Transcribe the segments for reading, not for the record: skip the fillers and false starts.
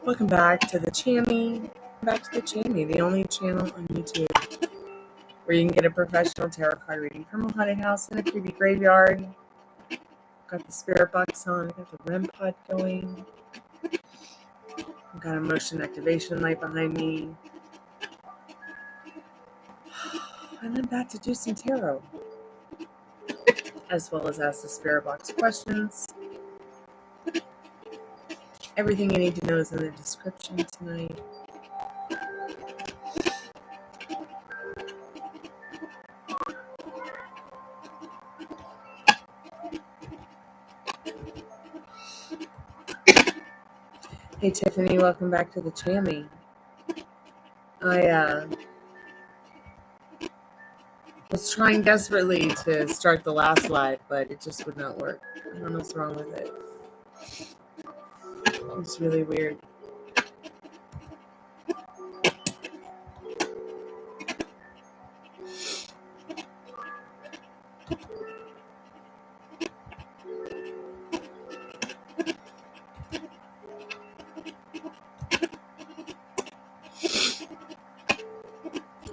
Welcome back to the Chammy. The only channel on YouTube where you can get a professional tarot card reading from a haunted house in a creepy graveyard. Got the spirit box on. I got the REM pod going. I've got a motion activation light behind me. And I'm about to do some tarot, as well as ask the spirit box questions. Everything you need to know is in the description tonight. Hey Tiffany, welcome back to the Chammy. I was trying desperately to start the last live, but it just would not work. I don't know what's wrong with it. It's really weird.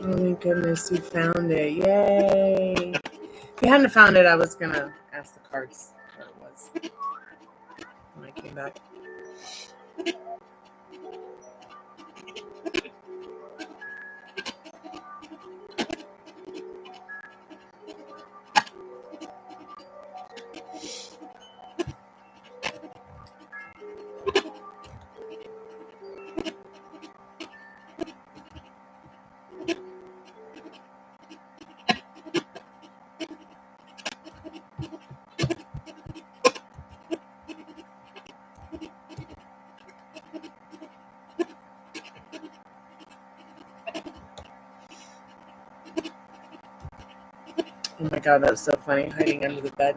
Oh my goodness, you found it. Yay. If you hadn't found it, I was going to ask the cards what it was when I came back. Oh my god, that was so funny, hiding under the bed.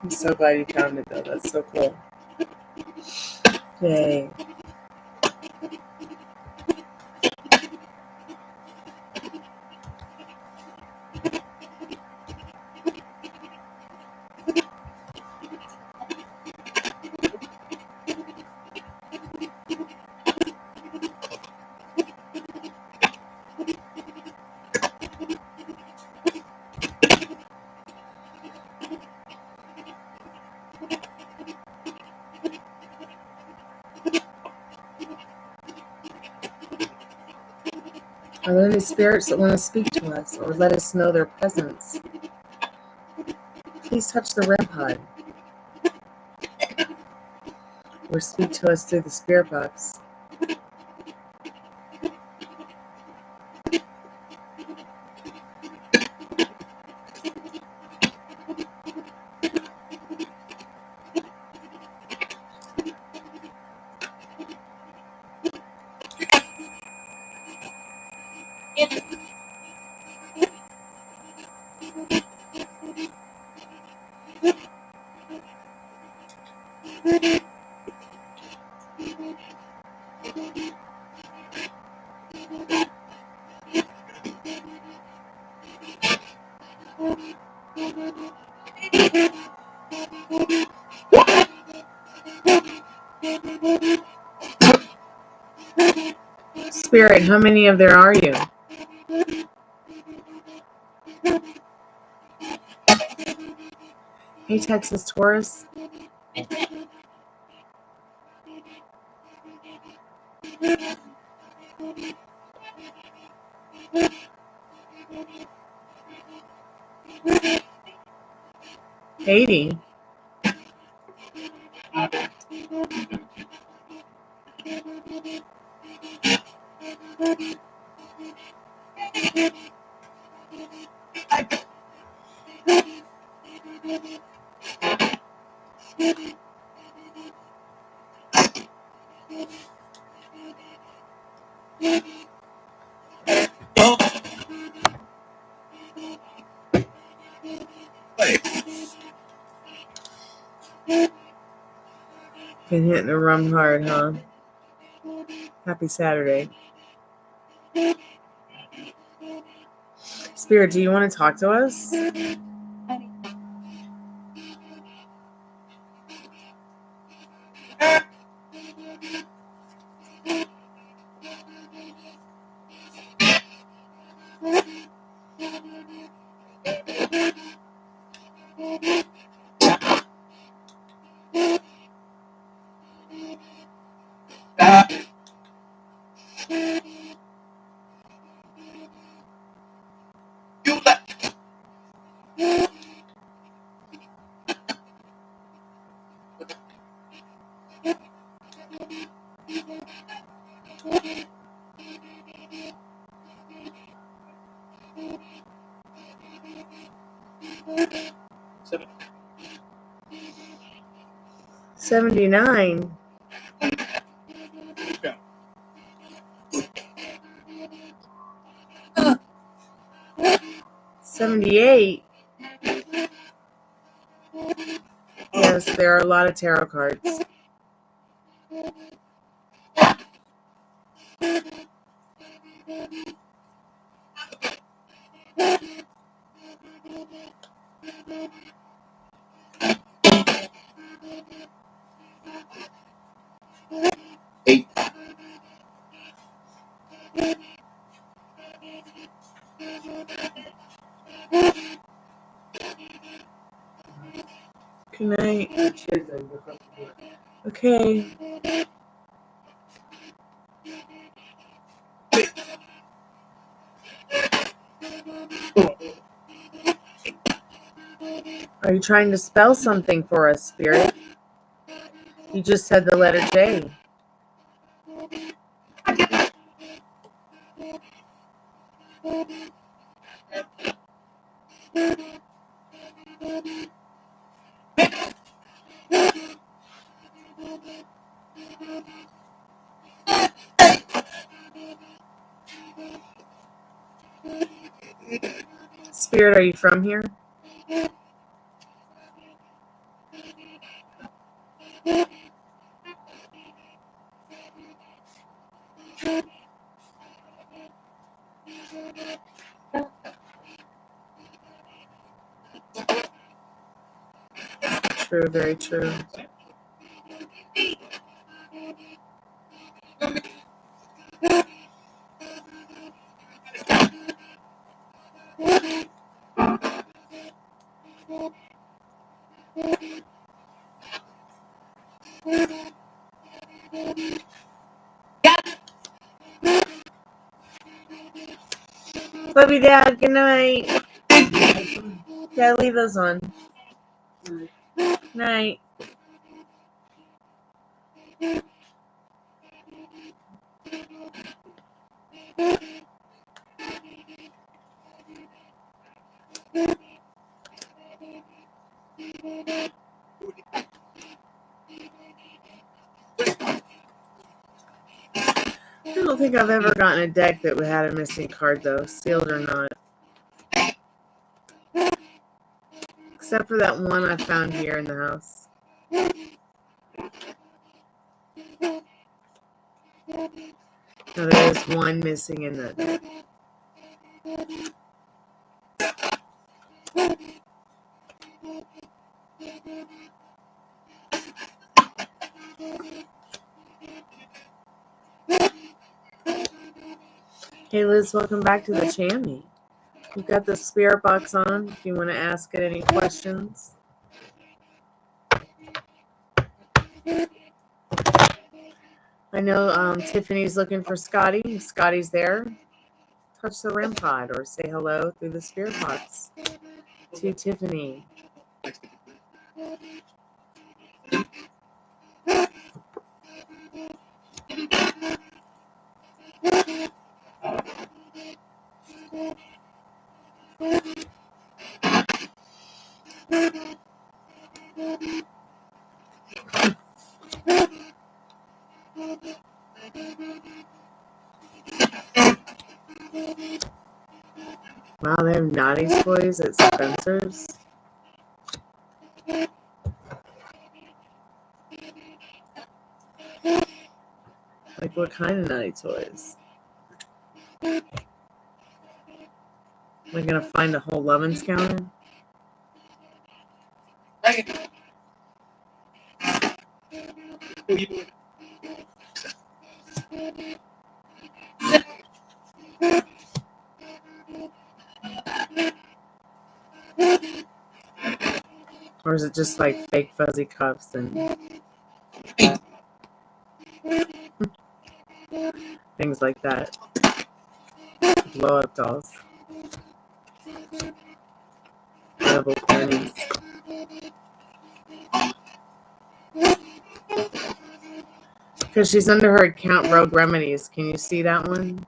I'm so glad you found it though, that's so cool. Yay. Are there any spirits that want to speak to us or let us know their presence? Please touch the REM pod or speak to us through the spirit box. Spirit, how many of there are you? Hey, Texas Taurus. Katie. Been hitting the rum hard, huh? Happy Saturday. Spirit, do you want to talk to us? $79. 78. Yes, there are a lot of tarot cards. Good night. Okay. Are you trying to spell something for us, Spirit? You just said the letter J. Spirit, are you from here? True, very true. Love you, Dad. Good night. Yeah, leave those on. Night. I don't think I've ever gotten a deck that had a missing card, though, sealed or not. Except for that one I found here in the house. No, there is one missing in that deck. Hey Liz, welcome back to the Chammy. We've got the spirit box on if you want to ask it any questions. I know Tiffany's looking for Scotty. If Scotty's there, touch the REM pod or say hello through the spirit box to Tiffany. Wow, they have naughty toys at Spencer's. Like what kind of naughty toys? Am I gonna find a whole Lovin's counter? Or is it just like fake fuzzy cuffs and things like that? Blow up dolls. Double pennies. Because she's under her account Rogue Remedies. Can you see that one?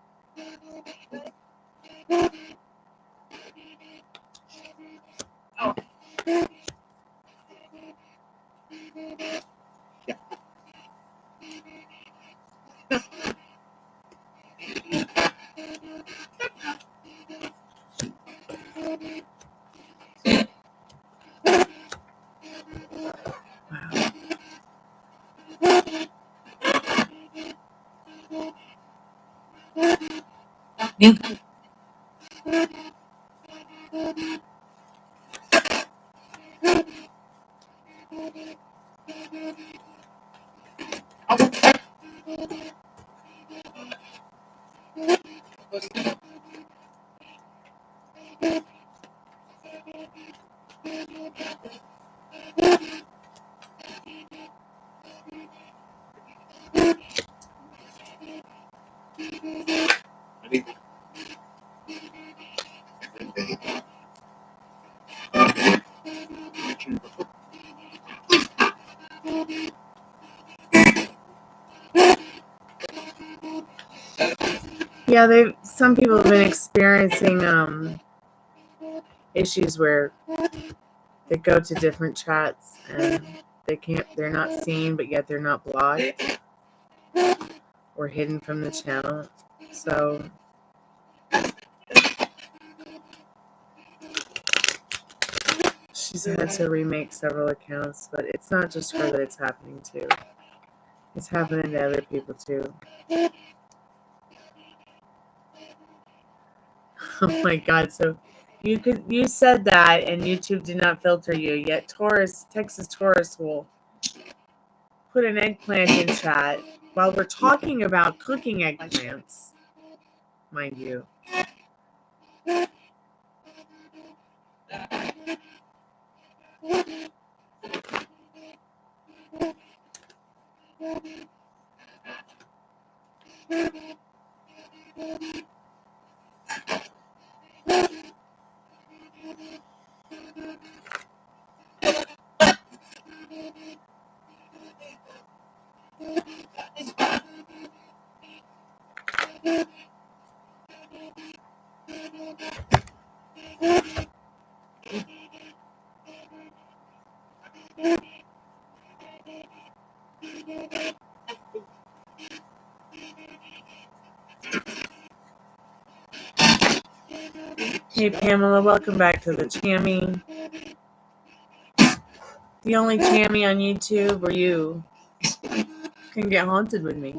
Yeah, some people have been experiencing issues where they go to different chats and they're not seen, but yet they're not blocked or hidden from the channel. So she's had to remake several accounts, but it's not just her that it's happening to. It's happening to other people too. Oh my god, so you said that and YouTube did not filter you, yet Texas Taurus will put an eggplant in chat while we're talking about cooking eggplants, mind you. Hey Pamela, welcome back to the Chammy. The only Chammy on YouTube where you can get haunted with me.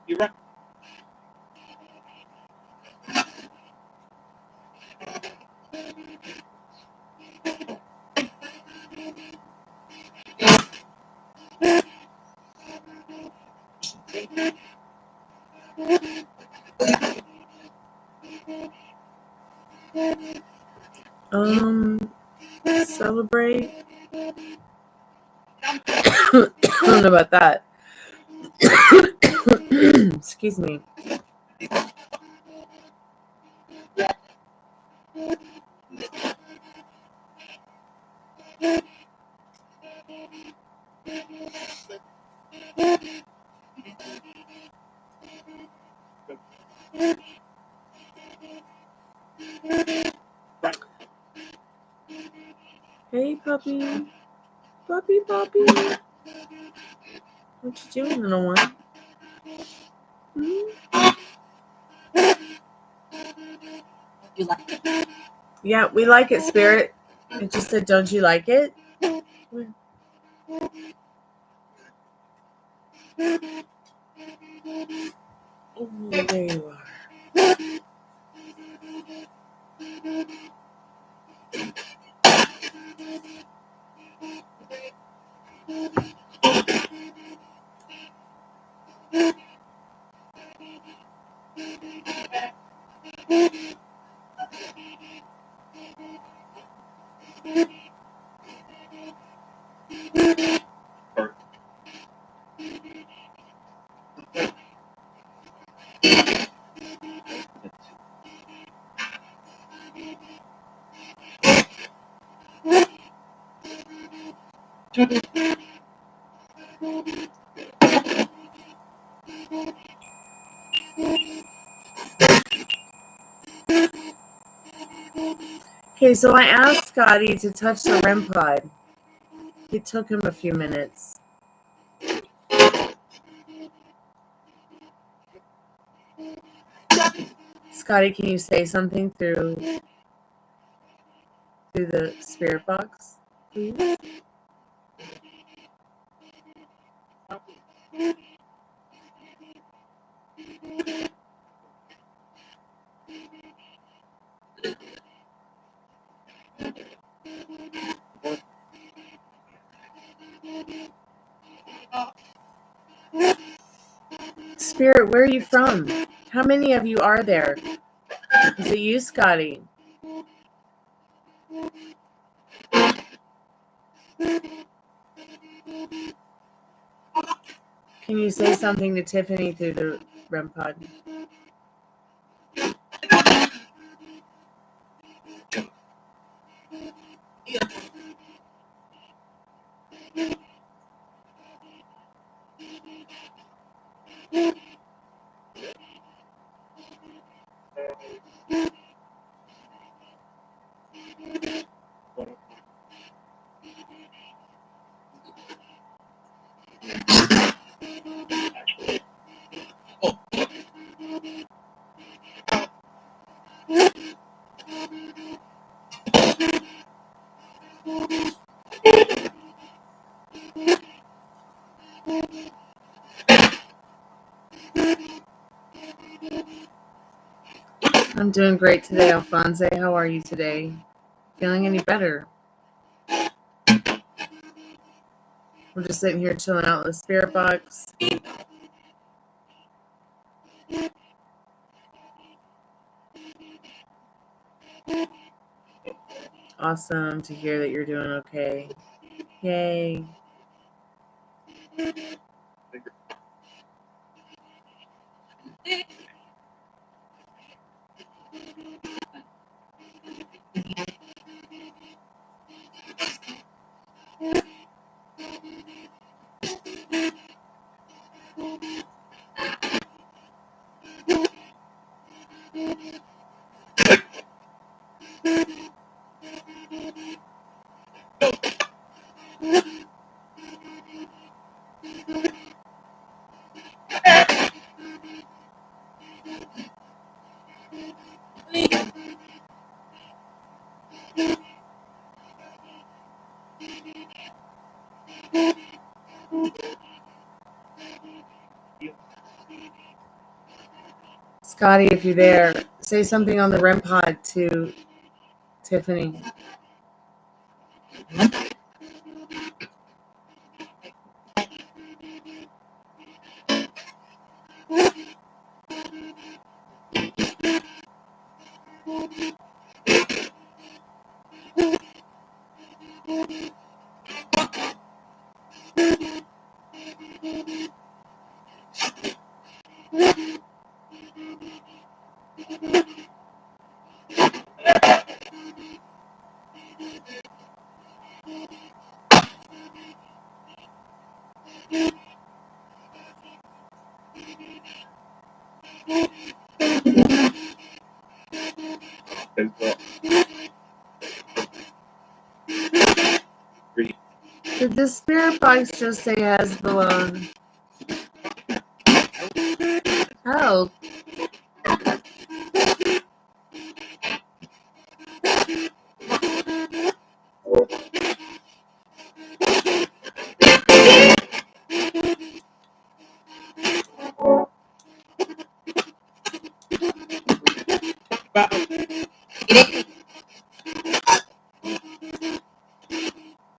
You're right. Celebrate. I don't know about that. Excuse me. Hey puppy. Puppy. What you doing, little one? You like it? Yeah, we like it, Spirit. It just said, don't you like it? Oh, there you are. Okay, so I asked Scotty to touch the REM pod. It took him a few minutes. Scotty, can you say something through the spirit box, please? Spirit, where are you from? How many of you are there? Is it you, Scotty? Can you say something to Tiffany through the REM pod? I'm doing great today, Alphonse. How are you today? Feeling any better? We're just sitting here chilling out with the spirit box. Awesome to hear that you're doing okay. Yay. Scotty, if you're there, say something on the REM pod to Tiffany. Did the spirit box just say has belong? Oh.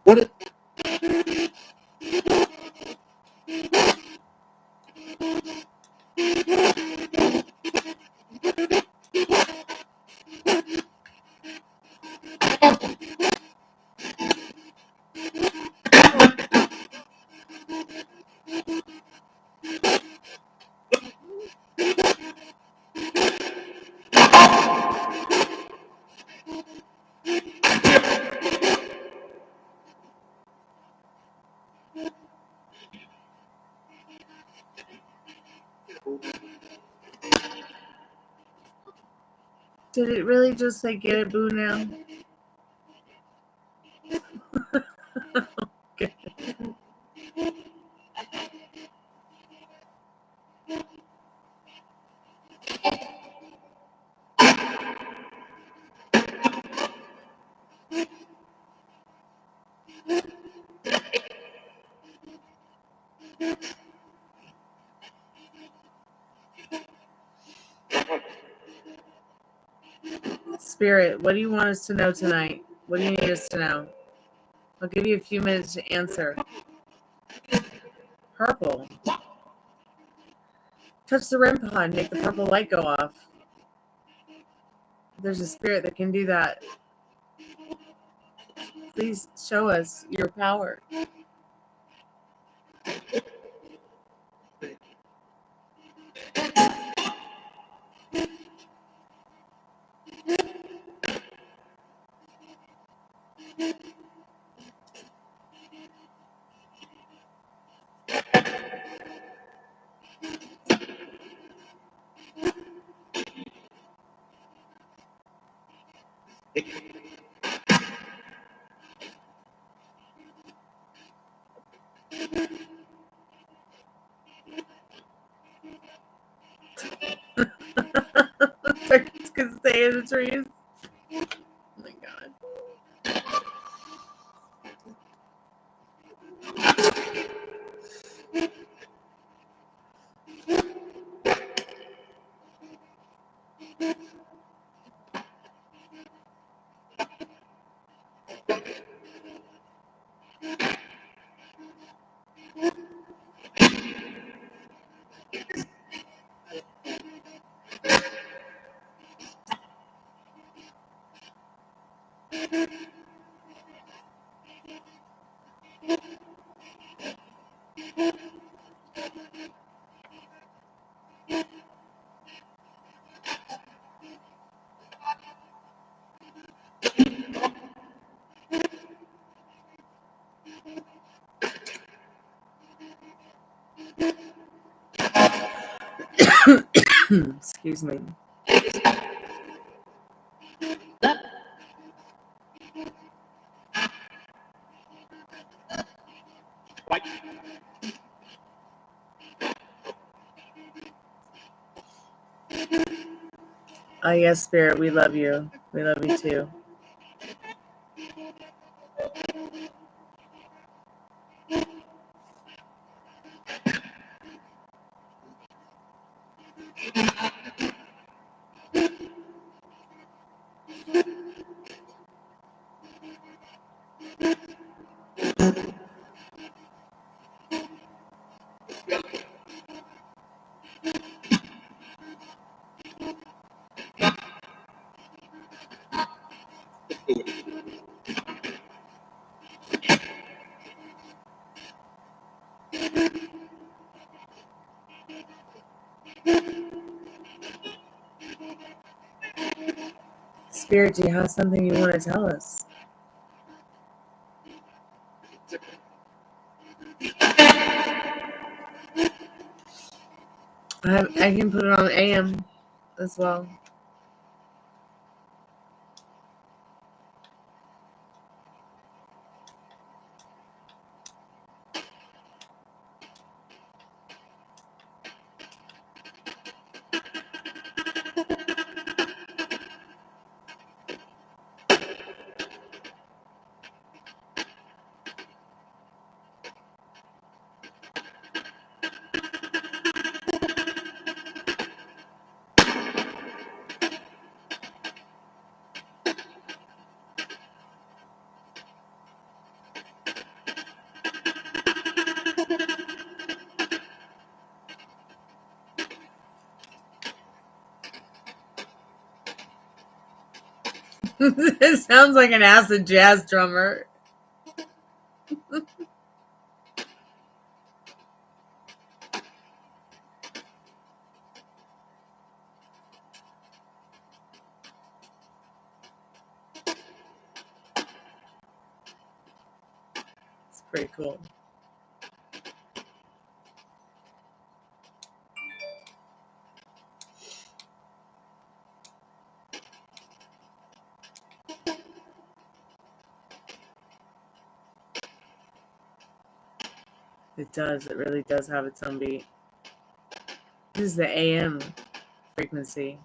What? Did it really just say get it, boo now? Okay. Spirit, what do you want us to know tonight? What do you need us to know? I'll give you a few minutes to answer. Purple. Touch the REM pod, make the purple light go off. There's a spirit that can do that. Please show us your power. It's gonna stay in the trees. Oh my god. Excuse me. Oh yes, Spirit, we love you. We love you too. Spirit, do you have something you want to tell us? I can put it on AM as well. It sounds like an acid jazz drummer. It's pretty cool. It does. It really does have its own beat. This is the AM frequency.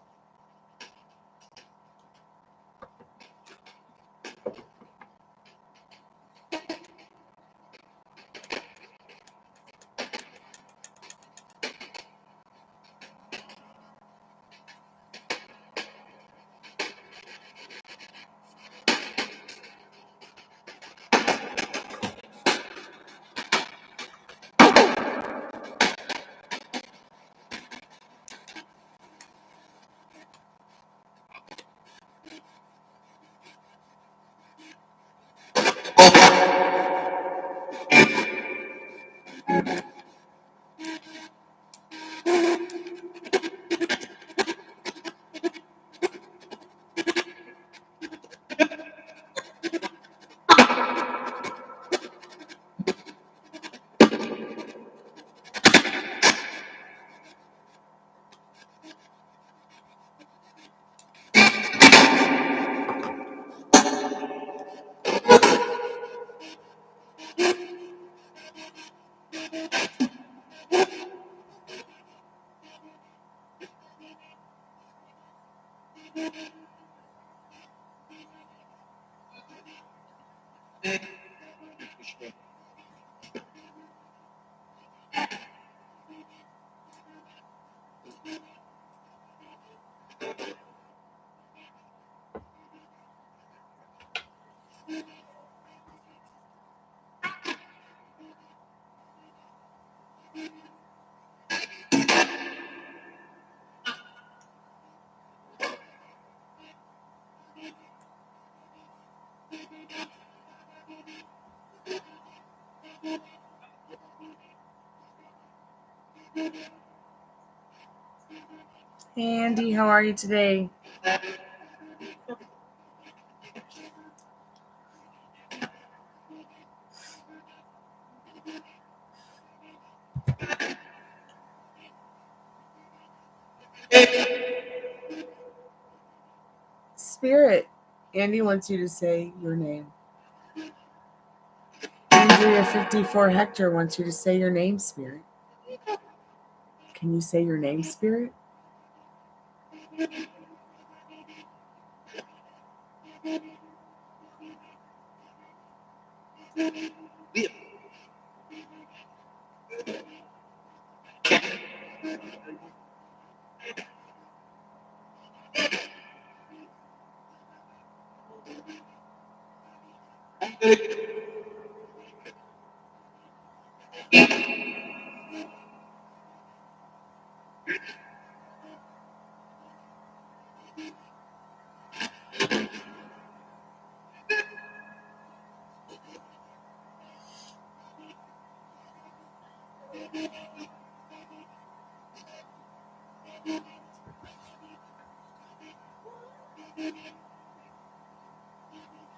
Hey Andy, how are you today? Spirit, Andy wants you to say your name. Andrea 54 Hector wants you to say your name, Spirit. Can you say your name, Spirit?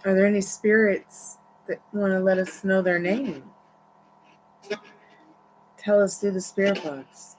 Are there any spirits that want to let us know their name? Tell us through the spirit box.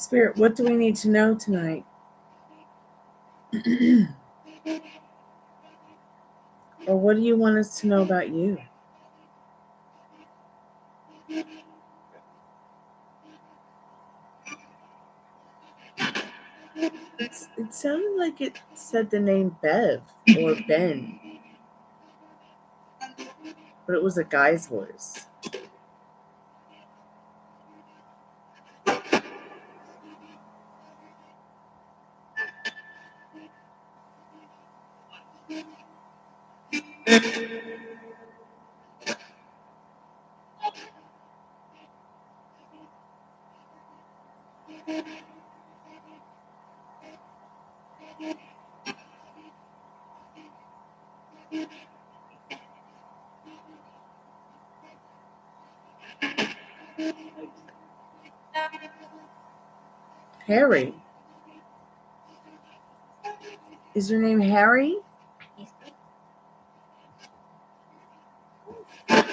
Spirit, what do we need to know tonight? Or what do you want us to know about you? It sounded like it said the name Bev or Ben, but it was a guy's voice. Harry. Is your name Harry? Did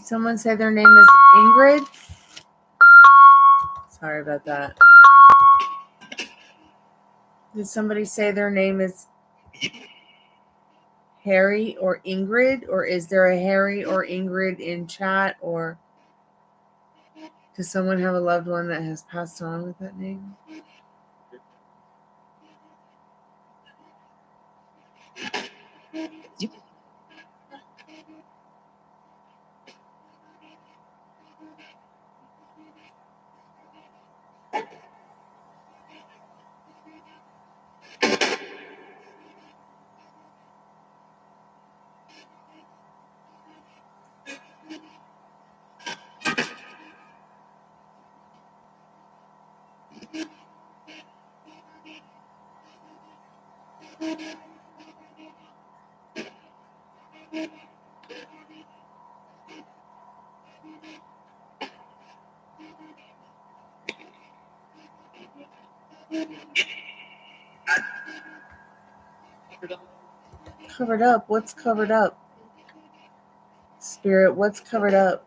someone say their name is Ingrid? Sorry about that. Did somebody say their name is Harry or Ingrid? Or is there a Harry or Ingrid in chat? Or does someone have a loved one that has passed on with that name? Covered up? What's covered up? Spirit, what's covered up?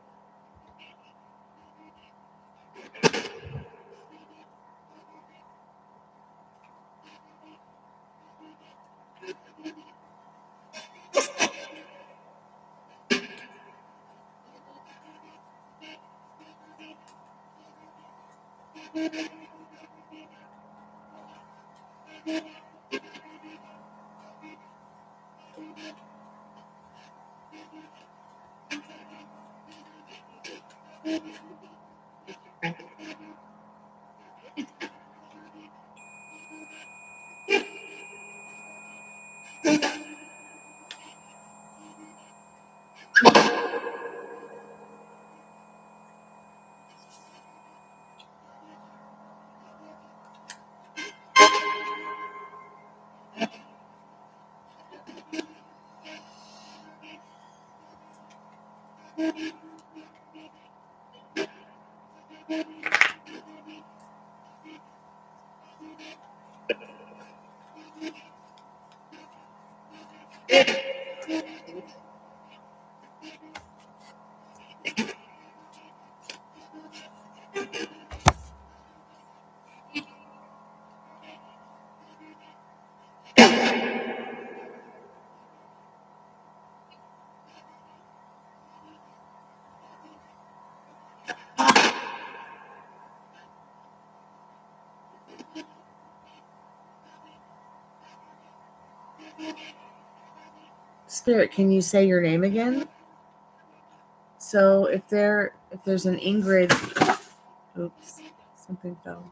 Spirit, can you say your name again? So if there's an Ingrid, oops, something fell.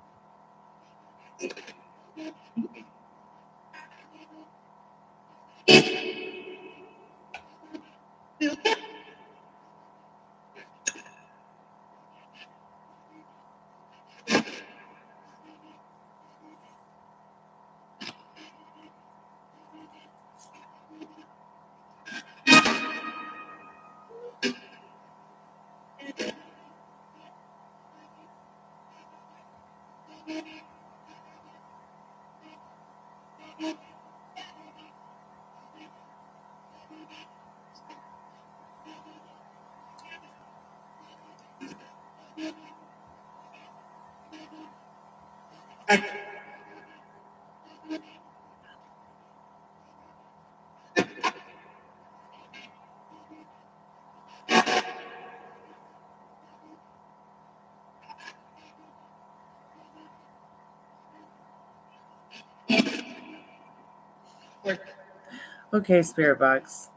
Okay, Spirit Box.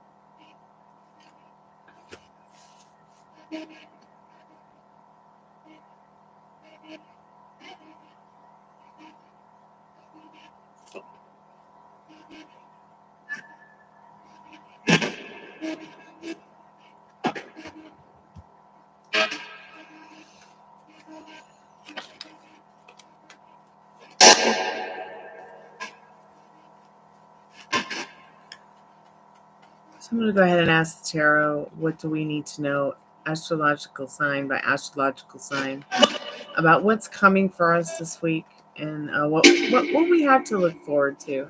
So I'm going to go ahead and ask the tarot, what do we need to know, astrological sign by astrological sign, about what's coming for us this week, and what we have to look forward to,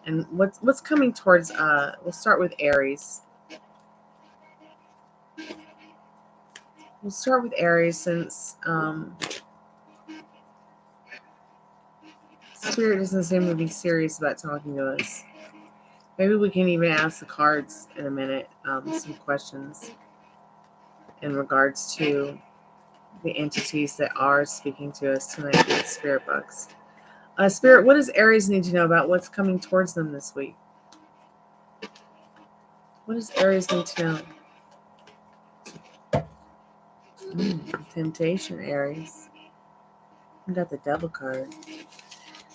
and what's coming towards. We'll start with Aries. We'll start with Aries since Spirit doesn't seem to be serious about talking to us. Maybe we can even ask the cards in a minute some questions in regards to the entities that are speaking to us tonight with Spirit Box. Spirit, what does Aries need to know about what's coming towards them this week? What does Aries need to know? Temptation, Aries. We got the Devil card.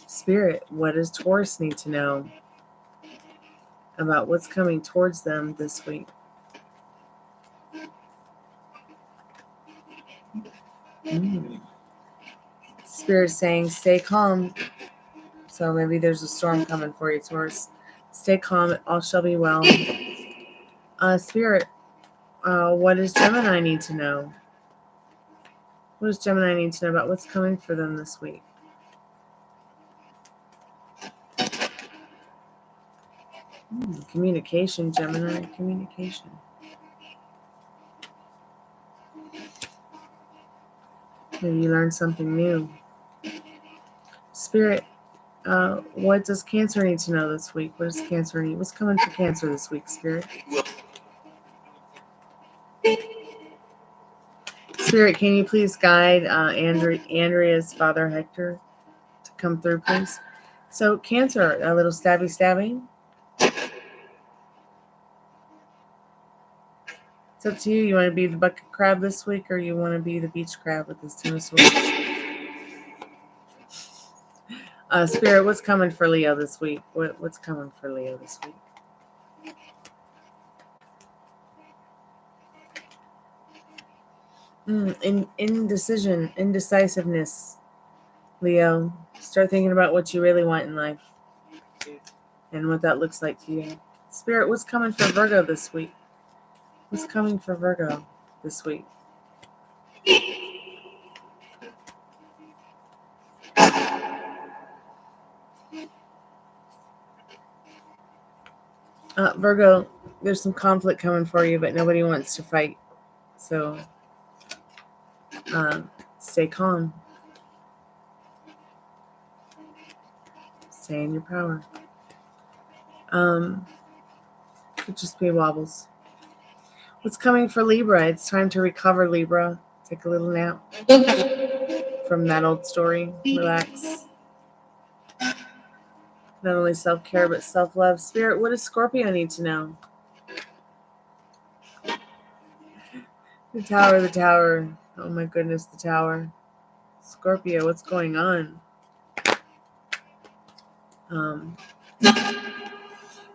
Spirit, what does Taurus need to know about what's coming towards them this week? Spirit saying, stay calm. So maybe there's a storm coming for you, Taurus. Stay calm. All shall be well. Spirit, what does Gemini need to know? What does Gemini need to know about what's coming for them this week? Communication, Gemini. Communication. Maybe you learned something new. Spirit, what does Cancer need to know this week? What does Cancer need? What's coming for Cancer this week, Spirit? Spirit, can you please guide Andrea's father, Hector, to come through, please? So, Cancer, a little stabby. It's up to you. You want to be the bucket crab this week, or you want to be the beach crab with this Ten of Swords? Spirit, what's coming for Leo this week? What's coming for Leo this week? Indecision, indecisiveness. Leo, start thinking about what you really want in life and what that looks like to you. Spirit, what's coming for Virgo this week? What's coming for Virgo this week? Virgo, there's some conflict coming for you, but nobody wants to fight. So stay calm. Stay in your power. Could just be wobbles. What's coming for Libra? It's time to recover, Libra. Take a little nap from that old story. Relax. Not only self-care, but self-love. Spirit, what does Scorpio need to know? The tower. Oh my goodness, the tower. Scorpio, what's going on?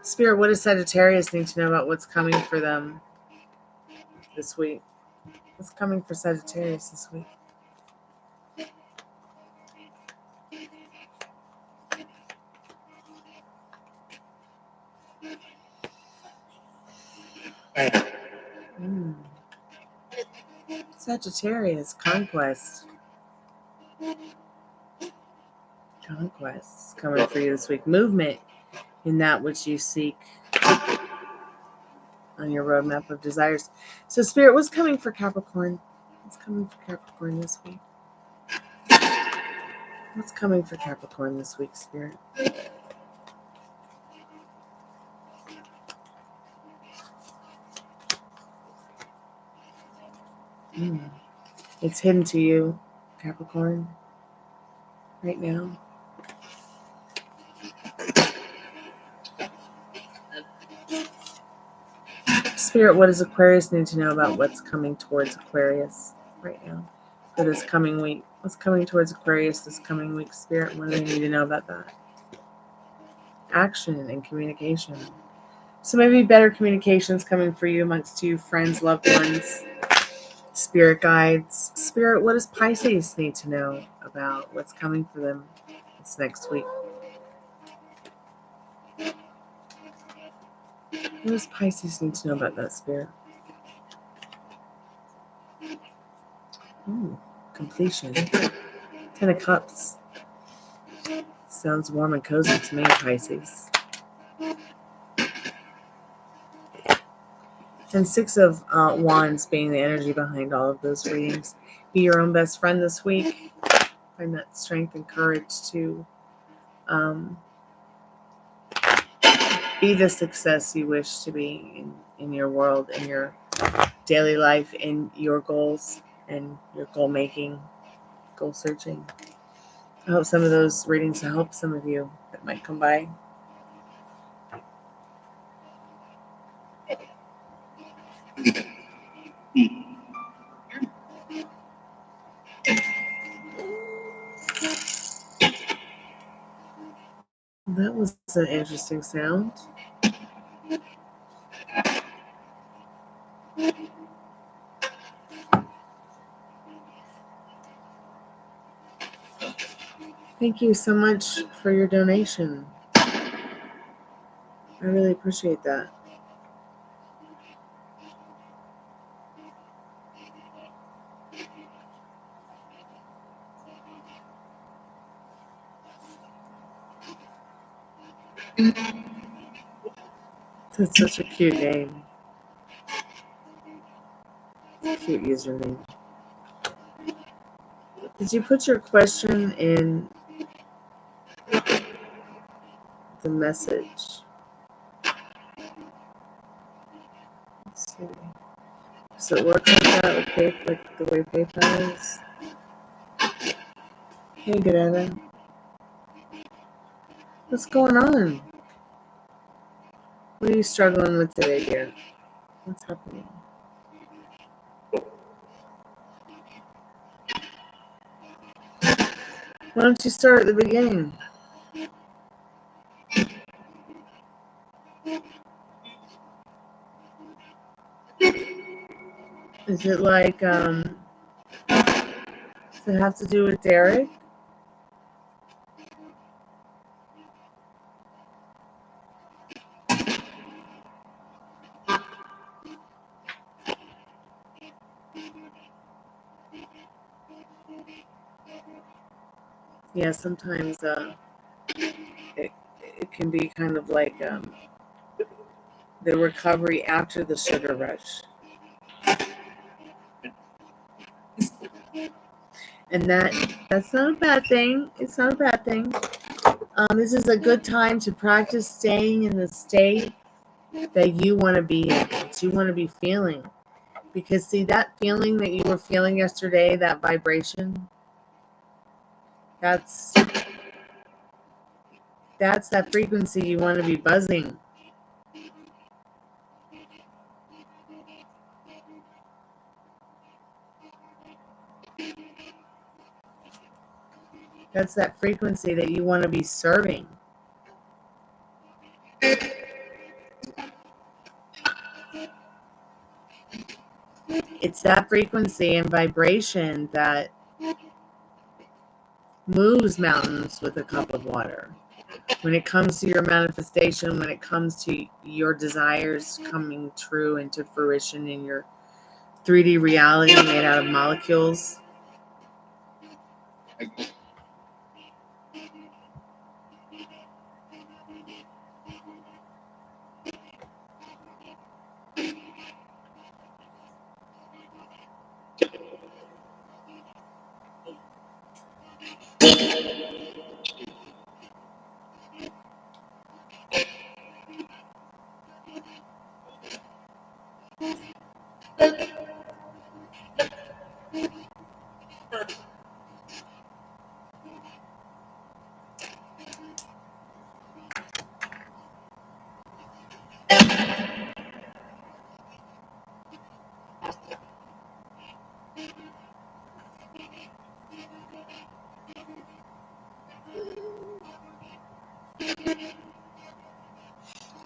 Spirit, what does Sagittarius need to know about what's coming for them this week? What's coming for Sagittarius this week? Sagittarius, conquest. Conquest coming for you this week. Movement in that which you seek on your roadmap of desires. So, Spirit, what's coming for Capricorn? What's coming for Capricorn this week? What's coming for Capricorn this week, Spirit? It's hidden to you, Capricorn, right now. Spirit, what does Aquarius need to know about what's coming towards Aquarius right now for this coming week? What's coming towards Aquarius this coming week, Spirit? What do they need to know about that? Action and communication. So maybe better communications coming for you amongst you, friends, loved ones, spirit guides. Spirit, what does Pisces need to know about what's coming for them this next week? What does Pisces need to know about that, Spirit? Ooh, completion. 10 of Cups. Sounds warm and cozy to me, Pisces. And 6 of Wands being the energy behind all of those readings. Be your own best friend this week. Find that strength and courage to be the success you wish to be in your world, in your daily life, in your goals, and your goal making, goal searching. I hope some of those readings will help some of you that might come by. That was an interesting sound. Thank you so much for your donation. I really appreciate that. That's such a cute name. Cute username. Did you put your question in the message? Let's see. Does it work like that with PayPal, like the way PayPal is? Hey, Greta. What's going on? What are you struggling with today, dear? What's happening? Why don't you start at the beginning? Is it like, does it have to do with Derek? Yeah, sometimes it can be kind of like the recovery after the sugar rush. And that's not a bad thing. It's not a bad thing. This is a good time to practice staying in the state that you want to be in, that you want to be feeling. Because see, that feeling that you were feeling yesterday, that vibration, that's that frequency you want to be buzzing. That's that frequency that you want to be serving. It's that frequency and vibration that moves mountains with a cup of water. When it comes to your manifestation, when it comes to your desires coming true into fruition in your 3D reality made out of molecules.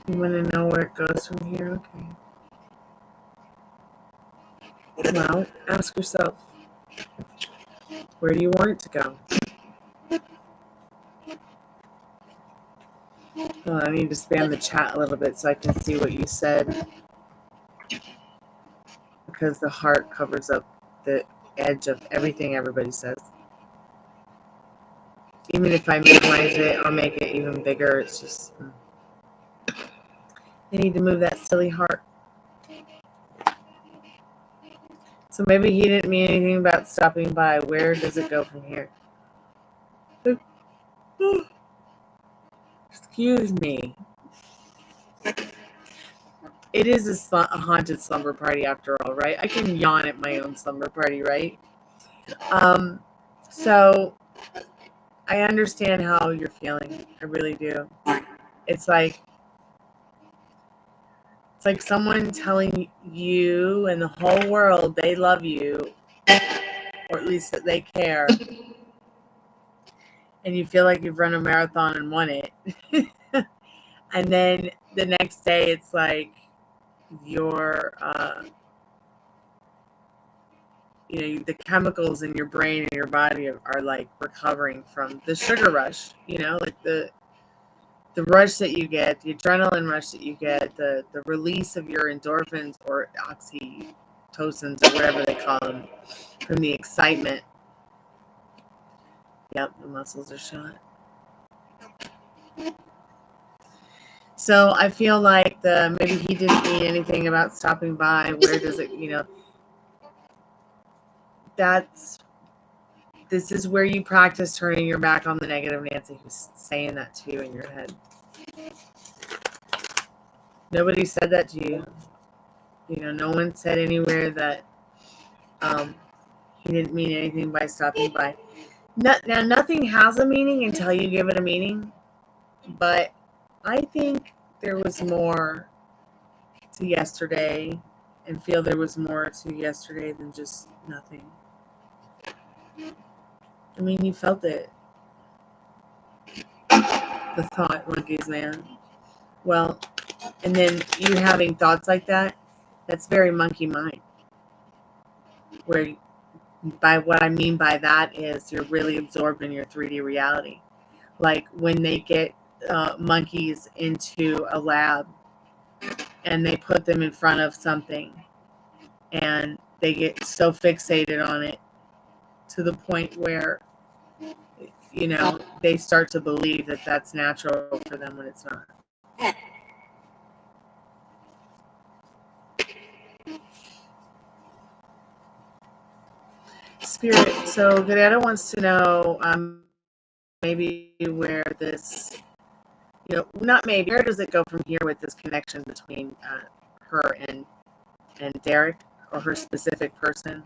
You want to know where it goes from here? Okay. Well, ask yourself, where do you want it to go? I need to spam the chat a little bit so I can see what you said, because the heart covers up the edge of everything everybody says. Even if I minimize it or make it even bigger, it's just, I need to move that silly heart. So maybe he didn't mean anything about stopping by. Where does it go from here? Excuse me. It is a haunted slumber party after all, right? I can yawn at my own slumber party, right? So I understand how you're feeling. I really do. It's like someone telling you and the whole world they love you, or at least that they care, and you feel like you've run a marathon and won it. And then the next day it's like your the chemicals in your brain and your body are like recovering from the sugar rush, like the rush that you get, the adrenaline rush that you get, the release of your endorphins or oxytocins or whatever they call them from the excitement. Yep, the muscles are shot. So I feel like maybe he didn't mean anything about stopping by. Where does it, this is where you practice turning your back on the negative Nancy who's saying that to you in your head. Nobody said that to you. No one said anywhere that he didn't mean anything by stopping by. Now, nothing has a meaning until you give it a meaning. But I think there was more to yesterday, and feel there was more to yesterday than just nothing. I mean, you felt it. The thought monkeys, man. Well, and then you having thoughts like that, that's very monkey mind. Where, by what I mean by that is you're really absorbed in your 3D reality. Like when they get monkeys into a lab and they put them in front of something and they get so fixated on it to the point where, they start to believe that that's natural for them when it's not. Spirit, so Guerrero wants to know maybe where this, not maybe, where does it go from here with this connection between her and Derek, or her specific person?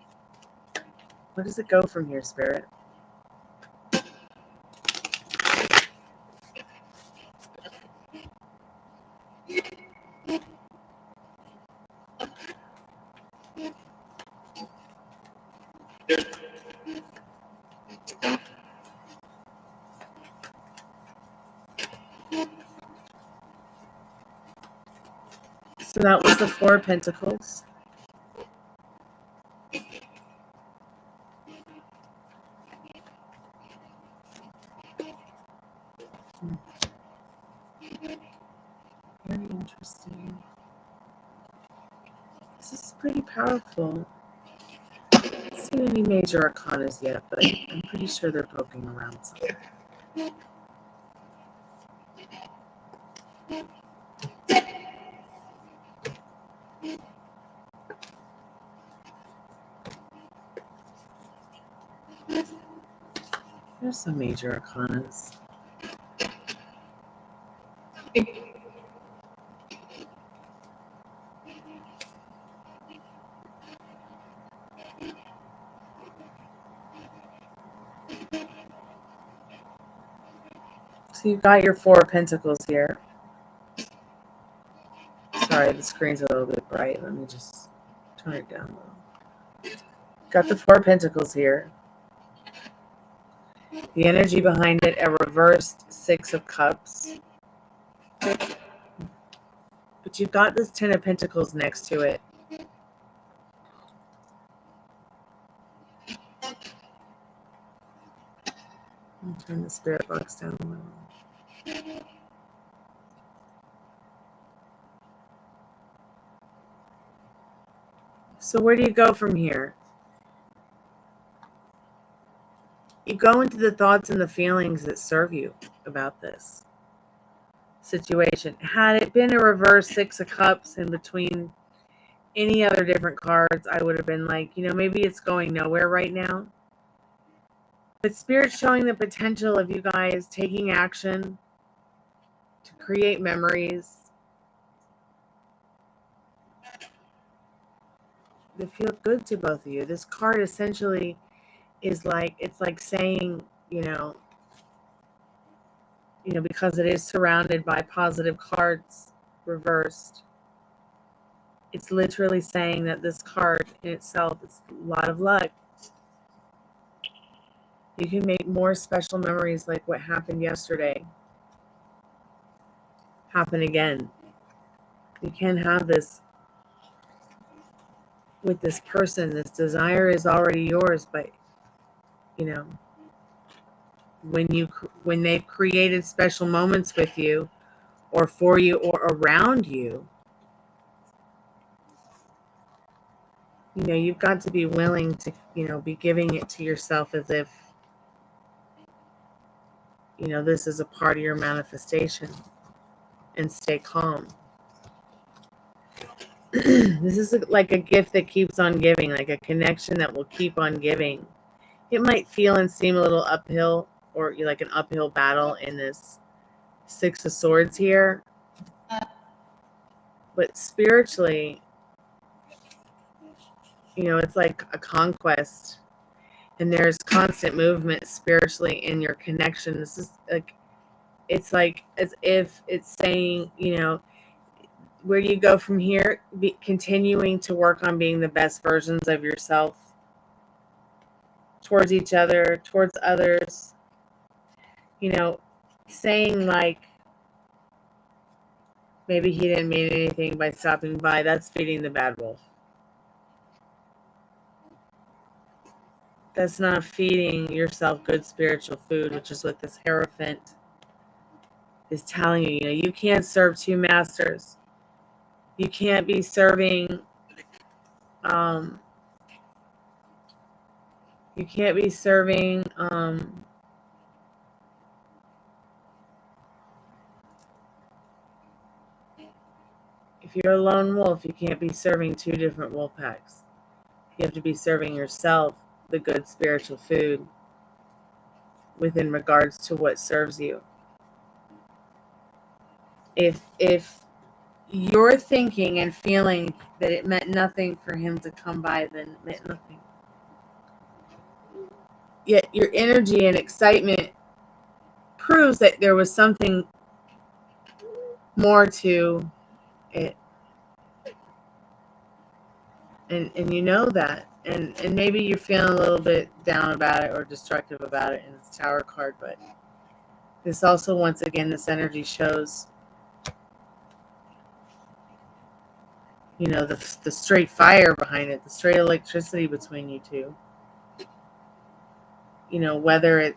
Where does it go from here, Spirit? So that was the Four of Pentacles. Very interesting. This is pretty powerful. I haven't seen any major arcanas yet, but I'm pretty sure they're poking around somewhere. There's some major arcanas. So you've got your Four of Pentacles here. Sorry, the screen's a little bit bright. Let me just turn it down a little. Got the Four of Pentacles here. The energy behind it, a reversed Six of Cups. But you've got this Ten of Pentacles next to it. I'll turn the spirit box down a little. So where do you go from here? You go into the thoughts and the feelings that serve you about this situation. Had it been a reverse Six of Cups in between any other different cards, I would have been like, you know, maybe it's going nowhere right now. But Spirit's showing the potential of you guys taking action to create memories that feel good to both of you. This card essentially is like, it's like saying, you know, because it is surrounded by positive cards reversed, it's literally saying that this card in itself is a lot of luck. You can make more special memories like what happened yesterday happen again. You can have this with this person. This desire is already yours, but you know, when they've created special moments with you or for you or around you, you know, you've got to be willing to, you know, be giving it to yourself as if, you know, this is a part of your manifestation, and stay calm. This is like a gift that keeps on giving, like a connection that will keep on giving. It might feel and seem a little uphill, or like an uphill battle in this Six of Swords here, but spiritually, you know, it's like a conquest, and there's constant movement spiritually in your connection. This is like, it's like as if it's saying, you know, where do you go from here? Continuing to work on being the best versions of yourself towards each other, towards others. You know, saying like, maybe he didn't mean anything by stopping by. That's feeding the bad wolf. That's not feeding yourself good spiritual food, which is what this Hierophant is telling you. You know, you can't serve two masters. You can't be serving, you can't be serving, if you're a lone wolf, you can't be serving two different wolf packs. You have to be serving yourself the good spiritual food within regards to what serves you. If you're thinking and feeling that it meant nothing for him to come by, then it meant nothing. Yet your energy and excitement proves that there was something more to it. And you know that. And maybe you're feeling a little bit down about it or destructive about it in this Tower card, but this also, once again, this energy shows, you know, the straight fire behind it, the straight electricity between you two. You know, whether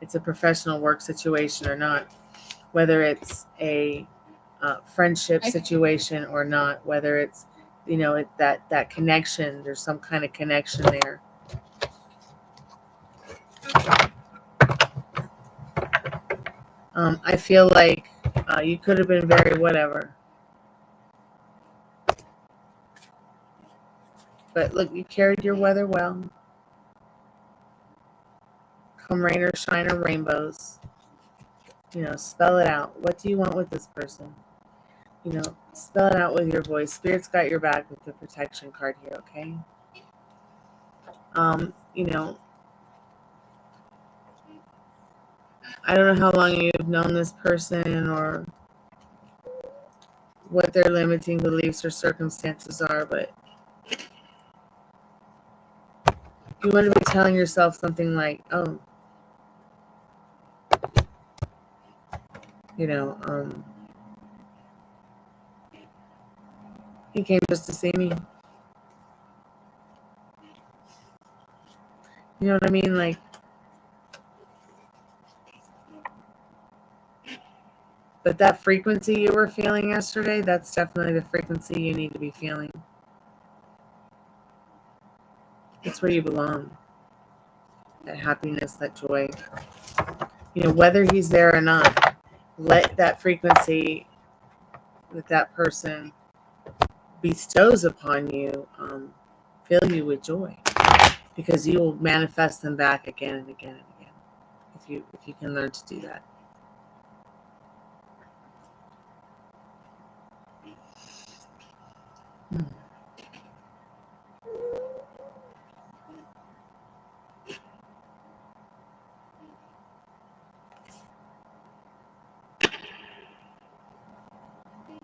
it's a professional work situation or not, whether it's a friendship situation or not, whether it's, you know, that connection, there's some kind of connection there. I feel like you could have been very whatever. But look, you carried your weather well. Come rain or shine or rainbows. You know, spell it out. What do you want with this person? You know, spell it out with your voice. Spirit's got your back with the protection card here, okay? You know, I don't know how long you've known this person or what their limiting beliefs or circumstances are, but you want to be telling yourself something like, oh, you know, He came just to see me. You know what I mean? Like, but that frequency you were feeling yesterday, that's definitely the frequency you need to be feeling. It's where you belong. That happiness, that joy. You know, whether he's there or not, let that frequency that that person bestows upon you fill you with joy, because you will manifest them back again and again and again if you can learn to do that.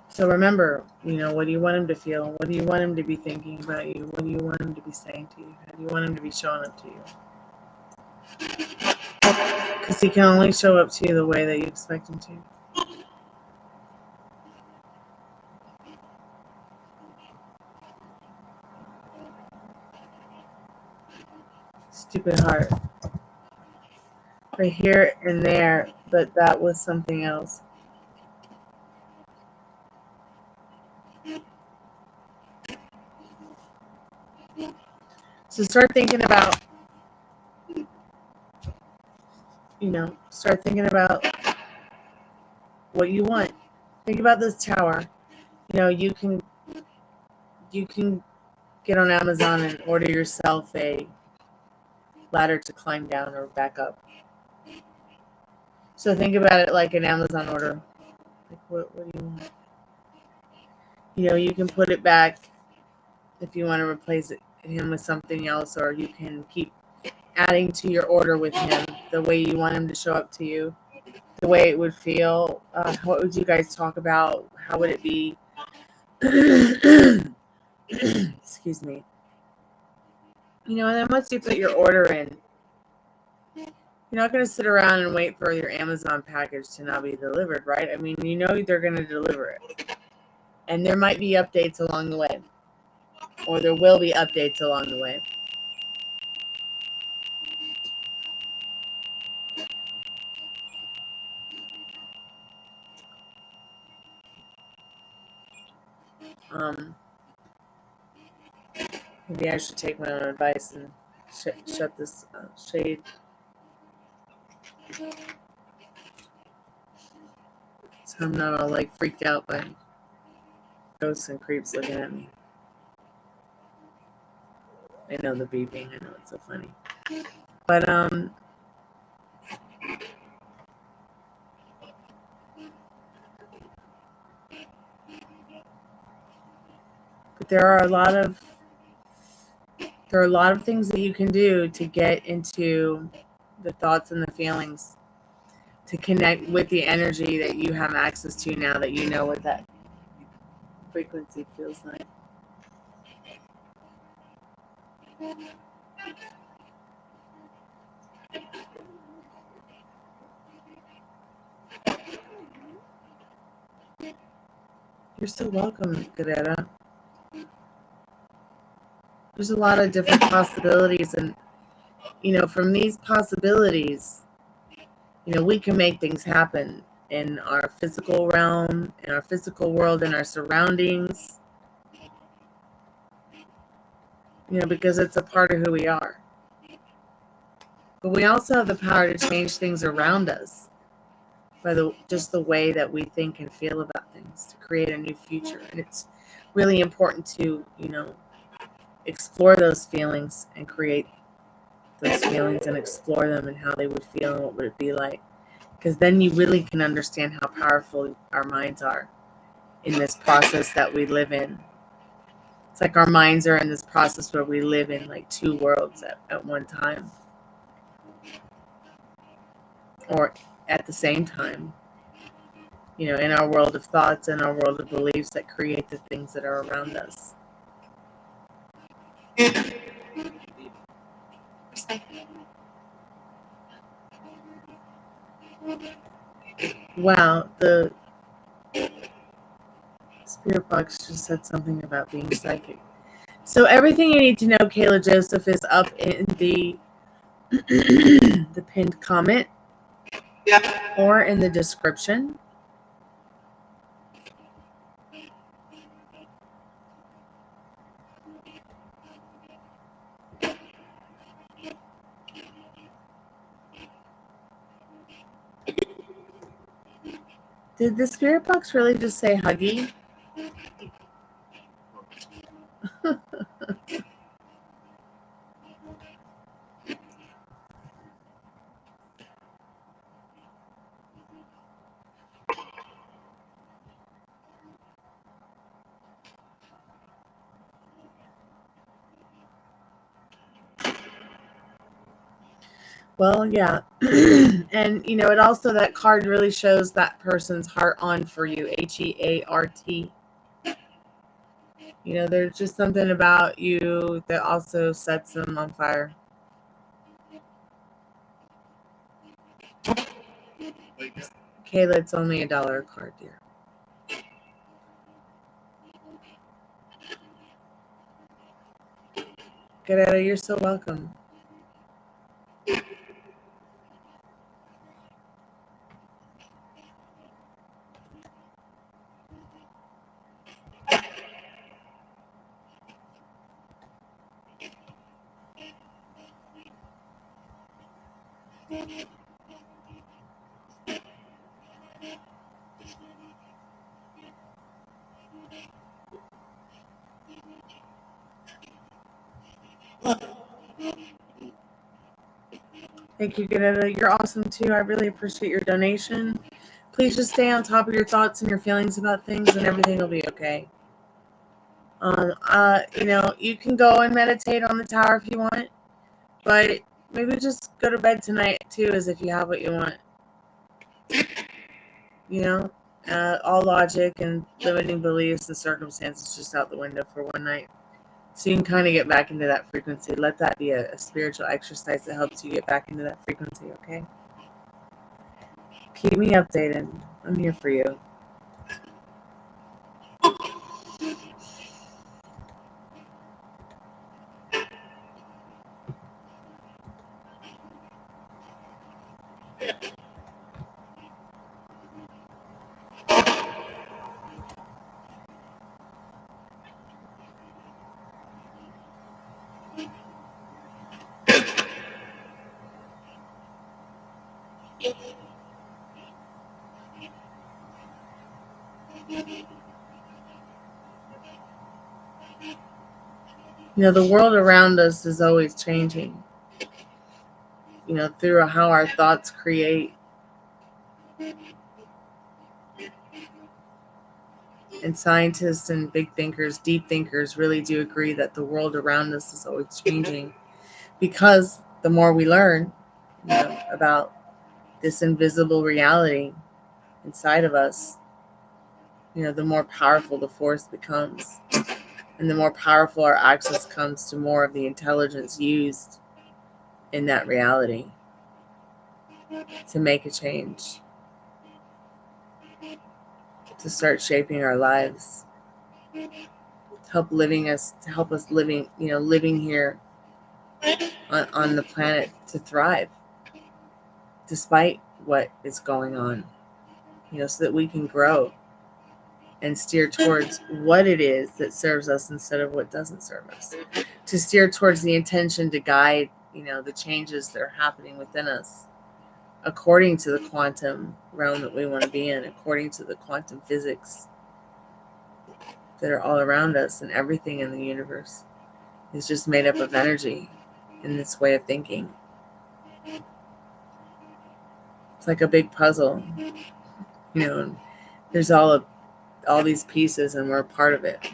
So remember, you know, what do you want him to feel? What do you want him to be thinking about you? What do you want him to be saying to you? How do you want him to be showing up to you? Because he can only show up to you the way that you expect him to. Stupid heart. Right here and there, but that was something else. So start thinking about, you know, start thinking about what you want. Think about this tower. You know, you can get on Amazon and order yourself a ladder to climb down or back up. So think about it like an Amazon order. Like, what do you want? You know, you can put it back if you want to replace him with something else, or you can keep adding to your order with him the way you want him to show up to you, the way it would feel. What would you guys talk about? How would it be? Excuse me. You know, and then once you put your order in, you're not going to sit around and wait for your Amazon package to not be delivered, right? I mean, you know they're going to deliver it. And there might be updates along the way. Or there will be updates along the way. Maybe I should take my own advice and shut this shade. So I'm not all like freaked out by ghosts and creeps looking at me. I know the beeping. I know it's so funny. But there are a lot of things that you can do to get into the thoughts and the feelings, to connect with the energy that you have access to now that you know what that frequency feels like. You're so welcome, Greta. There's a lot of different possibilities, and you know, from these possibilities, you know, we can make things happen in our physical realm, in our physical world, in our surroundings, you know, because it's a part of who we are. But we also have the power to change things around us by just the way that we think and feel about things, to create a new future. And it's really important to, you know, explore those feelings and create those feelings and explore them and how they would feel and what would it be like. Because then you really can understand how powerful our minds are in this process that we live in. It's like our minds are in this process where we live in like two worlds at one time, or at the same time, you know, in our world of thoughts and our world of beliefs that create the things that are around us. Wow, the Spirit box just said something about being psychic. So everything you need to know, Kayla Joseph, is up in the the pinned comment or in the description. Did the spirit box really just say huggy? Well, yeah. And, you know, it also, that card really shows that person's heart on for you, Heart. You know, there's just something about you that also sets them on fire. Kayla, it's only $1 a card, dear. Guerrero, you're so welcome. Thank you, Guerrero. You're awesome too. I really appreciate your donation. Please just stay on top of your thoughts and your feelings about things, and everything will be okay. You know, you can go and meditate on the tower if you want, but maybe just go to bed tonight too, as if you have what you want. You know, all logic and limiting beliefs and circumstances just out the window for one night. So you can kind of get back into that frequency. Let that be a spiritual exercise that helps you get back into that frequency, okay? Keep me updated. I'm here for you. You know, the world around us is always changing. You know, through how our thoughts create. And scientists and big thinkers, deep thinkers, really do agree that the world around us is always changing, because the more we learn, you know, about this invisible reality inside of us, you know, the more powerful the force becomes, and the more powerful our access comes to more of the intelligence used in that reality to make a change, to start shaping our lives, to help us living, you know, living here on the planet to thrive despite what is going on, you know, so that we can grow and steer towards what it is that serves us instead of what doesn't serve us, to steer towards the intention to guide, you know, the changes that are happening within us according to the quantum realm that we want to be in, according to the quantum physics that are all around us. And everything in the universe is just made up of energy in this way of thinking. It's like a big puzzle, you know, and there's all these pieces, and we're a part of it.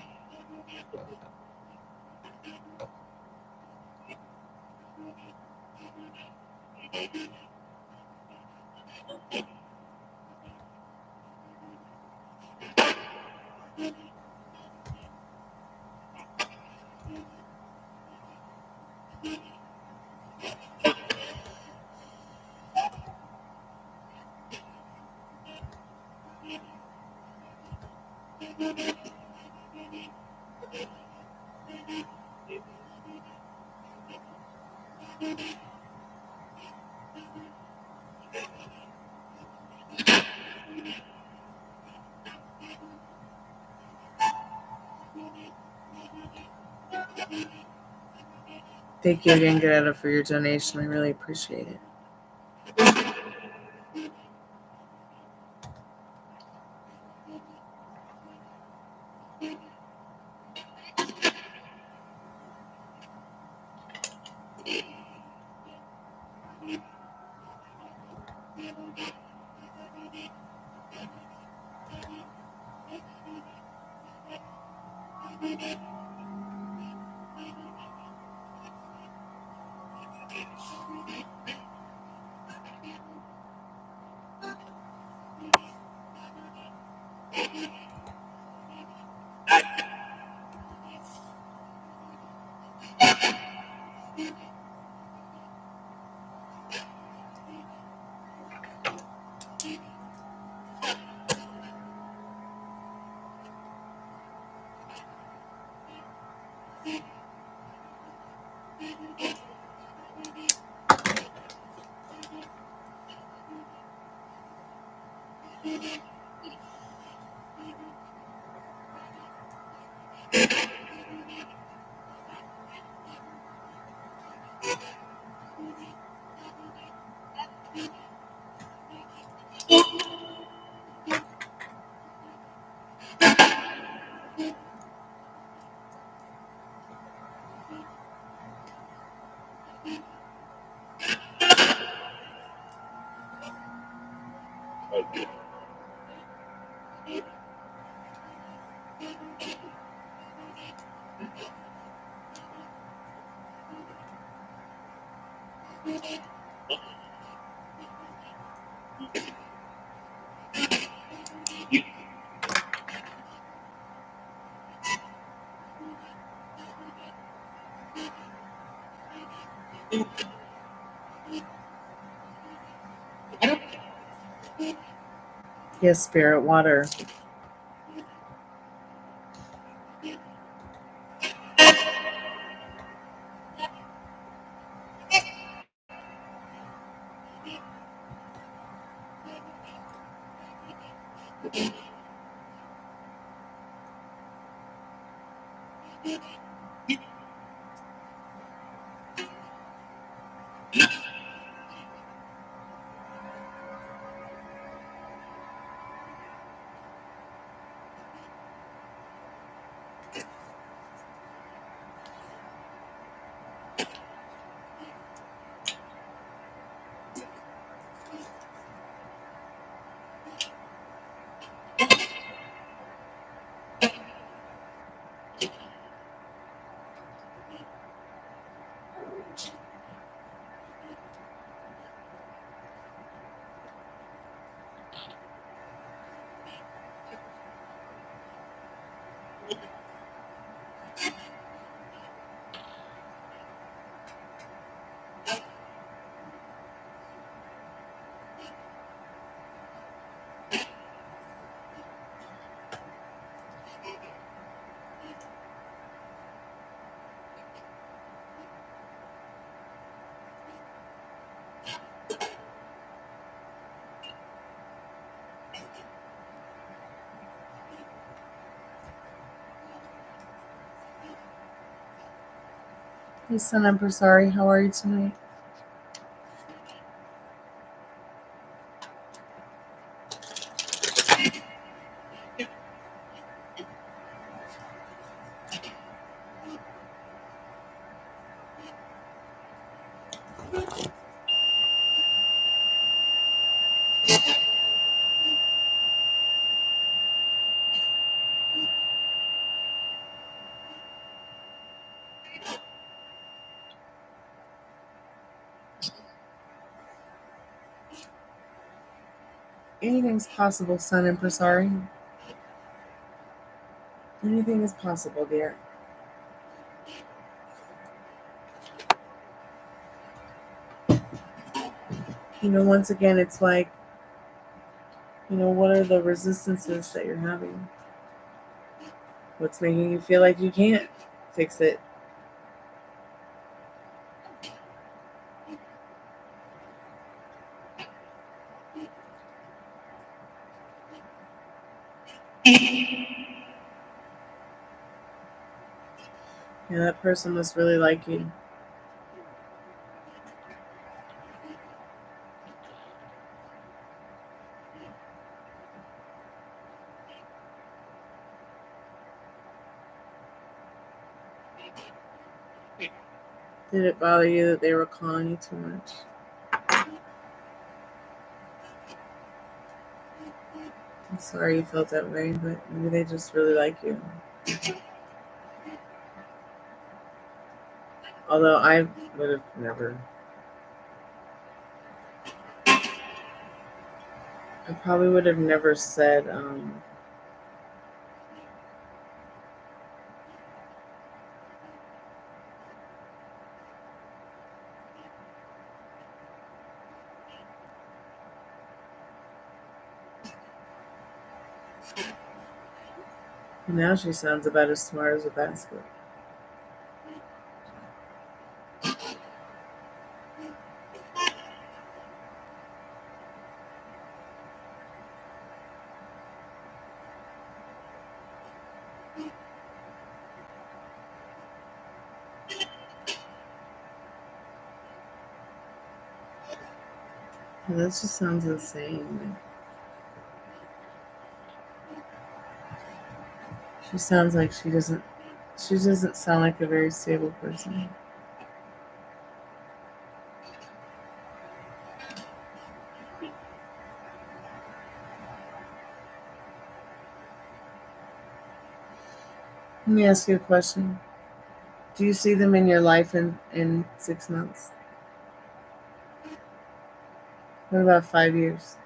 Thank you again, Greta, for your donation. I really appreciate it. Yes, Spirit, water. Hey, son, I'm sorry. How are you tonight? Anything's possible, son, I'm sorry. Anything is possible, dear. Once again, it's like, what are the resistances that you're having? What's making you feel like you can't fix it? Yeah, that person must really like you. Did it bother you that they were calling you too much? I'm sorry you felt that way, but maybe they just really like you. Although I would have never. I probably would have never said, now she sounds about as smart as a basket. And that just sounds insane. She sounds like she doesn't sound like a very stable person. Let me ask you a question. Do you see them in your life in 6 months? What about 5 years?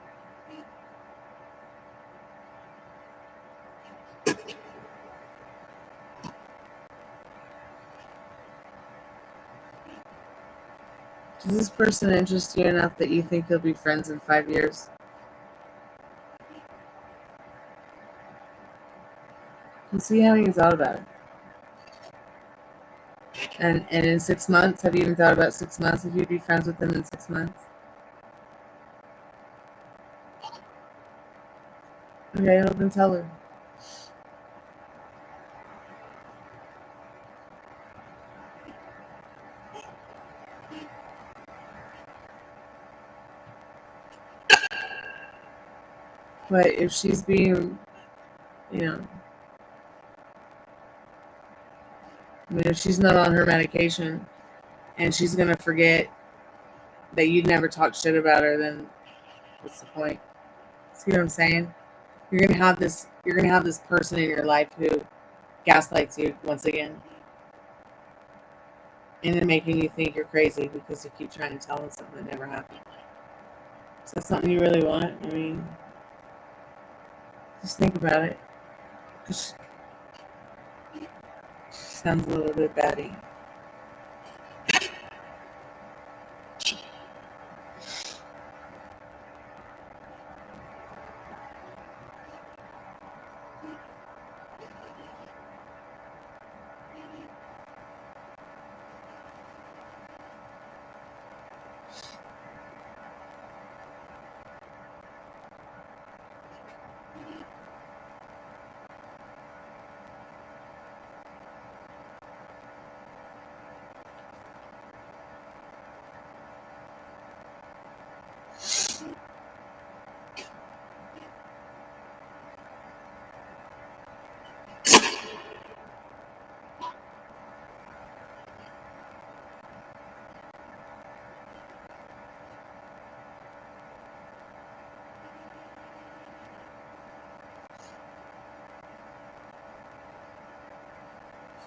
Does this person interest you enough that you think you'll be friends in 5 years? You see, you haven't even thought about it. And in 6 months, have you even thought about 6 months if you'd be friends with them in 6 months? Okay, well then tell her. But if she's being, you know, I mean, if she's not on her medication and she's gonna forget that you'd never talk shit about her, then what's the point? See what I'm saying? You're gonna have this person in your life who gaslights you once again, and then making you think you're crazy because you keep trying to tell them something that never happened. Is that something you really want? I mean, just think about it. She sounds a little bit batty.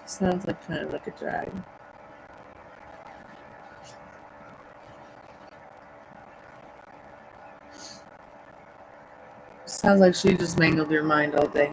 She sounds like kind of like a drag. Sounds like she just mangled your mind all day.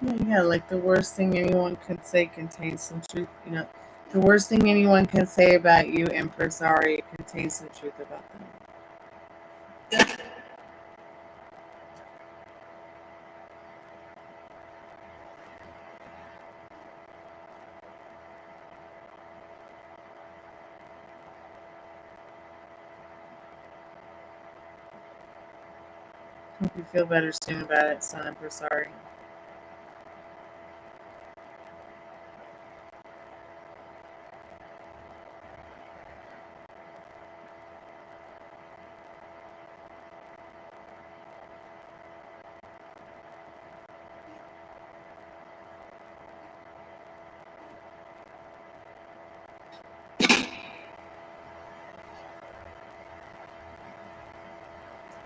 Yeah, like the worst thing anyone could say contains some truth. The worst thing anyone can say about you, impresari, contains some truth about them. Hope you feel better soon about it, son, impresari.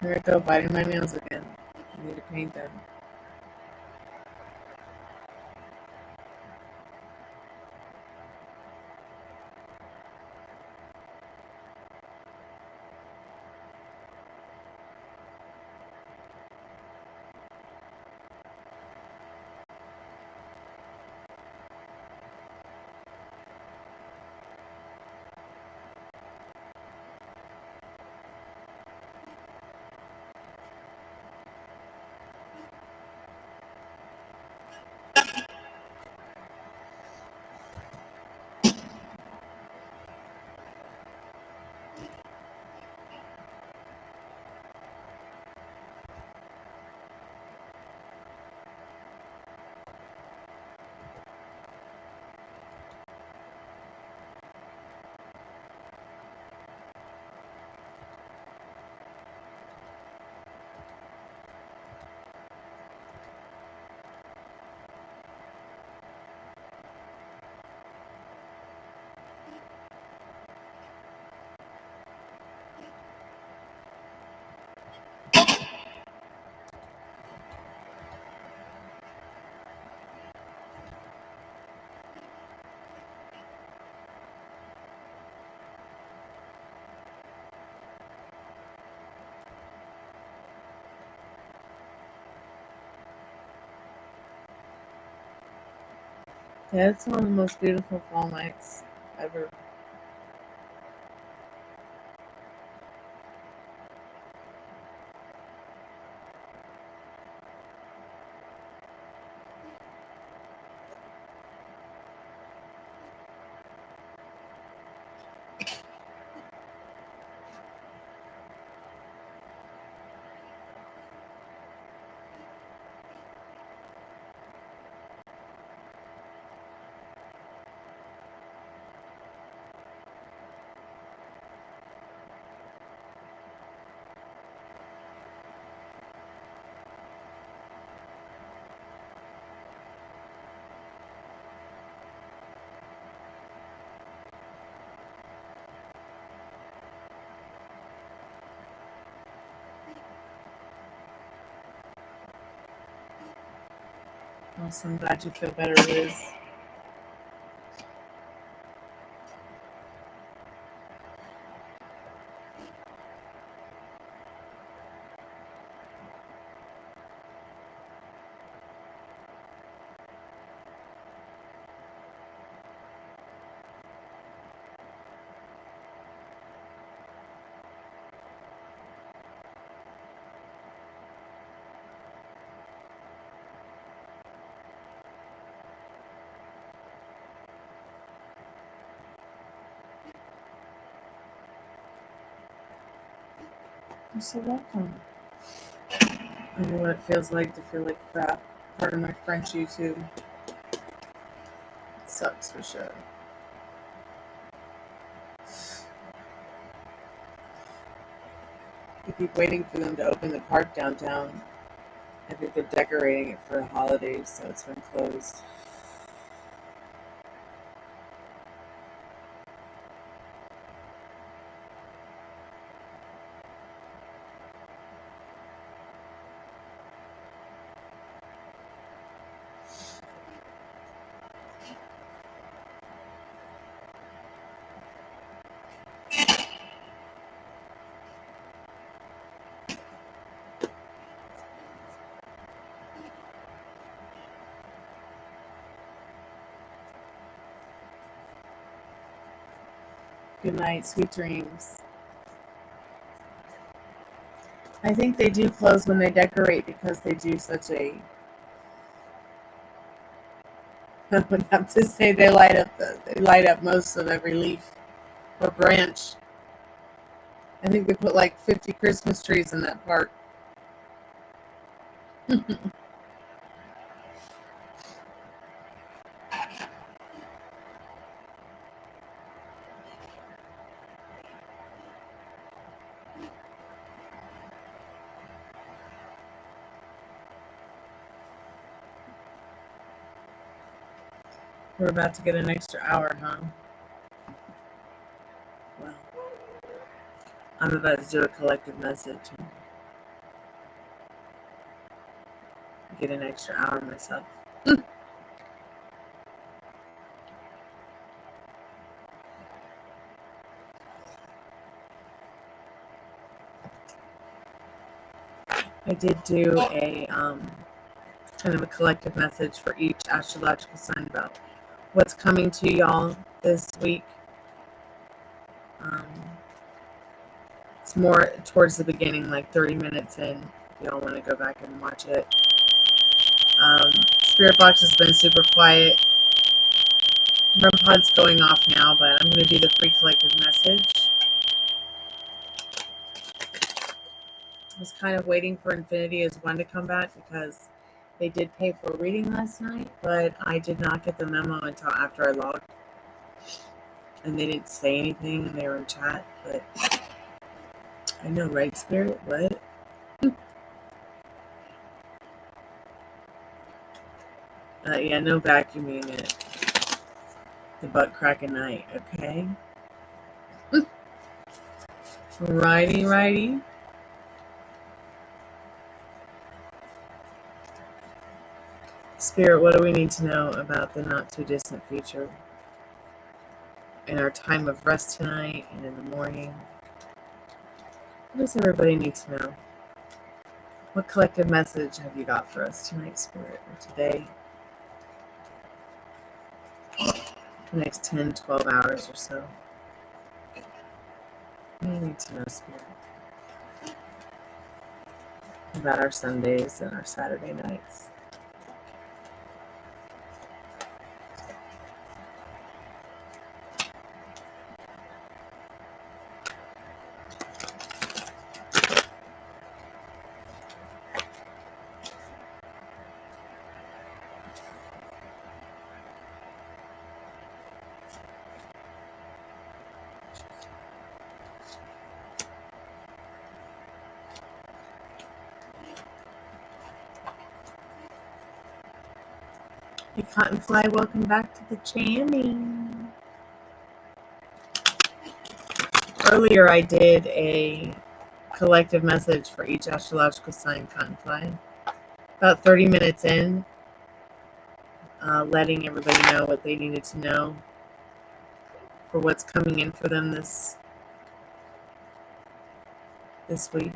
Here I go, biting my nails again. I need to paint them. Yeah, it's one of the most beautiful fall nights ever. Awesome, glad you feel better, Liz. You're so welcome. I know what it feels like to feel like crap. Pardon my French, YouTube. It sucks for sure. I keep waiting for them to open the park downtown. I think they're decorating it for the holidays, so it's been closed. Good night. Sweet dreams. I think they do close when they decorate because they do such a... I would have to say they light up most of every leaf or branch. I think they put like 50 Christmas trees in that park. We're about to get an extra hour, huh? Well, I'm about to do a collective message and get an extra hour myself. I did do a kind of a collective message for each astrological sign about what's coming to y'all this week. It's more towards the beginning, like 30 minutes in. If y'all want to go back and watch it. Spirit box has been super quiet. REM pod's going off now, but I'm going to do the free collective message. I was kind of waiting for Infinity as one to come back because they did pay for a reading last night, but I did not get the memo until after I logged. And they didn't say anything, and they were in chat, but I know, right, Spirit? What? Yeah, no vacuuming at the butt crack of night, okay? Righty, righty. Spirit, what do we need to know about the not too distant future? In our time of rest tonight and in the morning? What does everybody need to know? What collective message have you got for us tonight, Spirit, or today? The next 10, 12 hours or so. What do you need to know, Spirit? About our Sundays and our Saturday nights. Hey, Cottonfly, welcome back to the channel. Earlier, I did a collective message for each astrological sign, Cottonfly. About 30 minutes in, letting everybody know what they needed to know for what's coming in for them this week.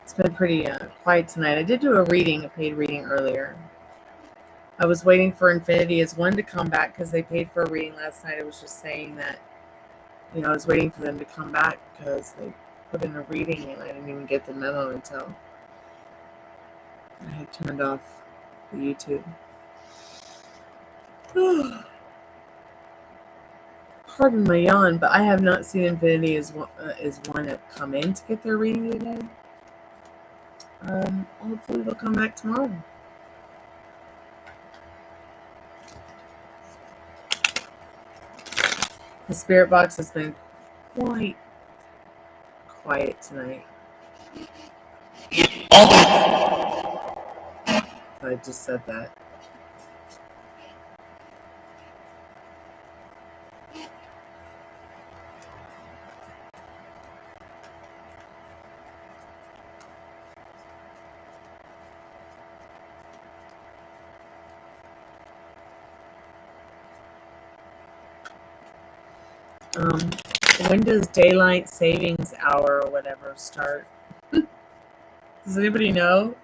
It's been pretty quiet tonight. I did do a paid reading earlier. I was waiting for Infinity as one to come back because they paid for a reading last night. I was just saying that, you know, I was waiting for them to come back because they put in a reading and I didn't even get the memo until I had turned off the YouTube. Pardon my yawn, but I have not seen Infinity as one that come in to get their reading today. Hopefully they'll come back tomorrow. The spirit box has been quite quiet tonight. I just said that. When does daylight savings hour or whatever start? Does anybody know?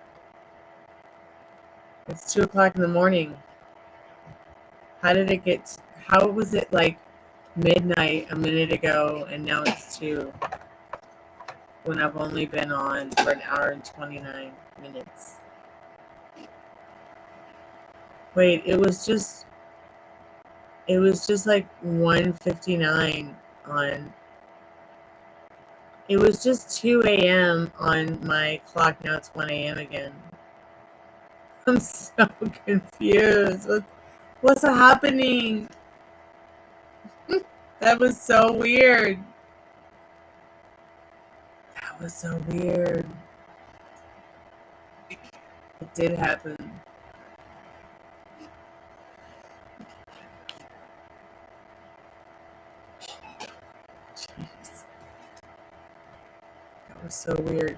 It's 2 o'clock in the morning. How did it get? How was it like midnight a minute ago and now it's 2 when I've only been on for an hour and 29 minutes? Wait, it was just like 1:59 on. It was just 2 a.m. on my clock. Now it's 1 a.m. again. I'm so confused. What's happening? That was so weird. That was so weird. It did happen. Jeez. That was so weird.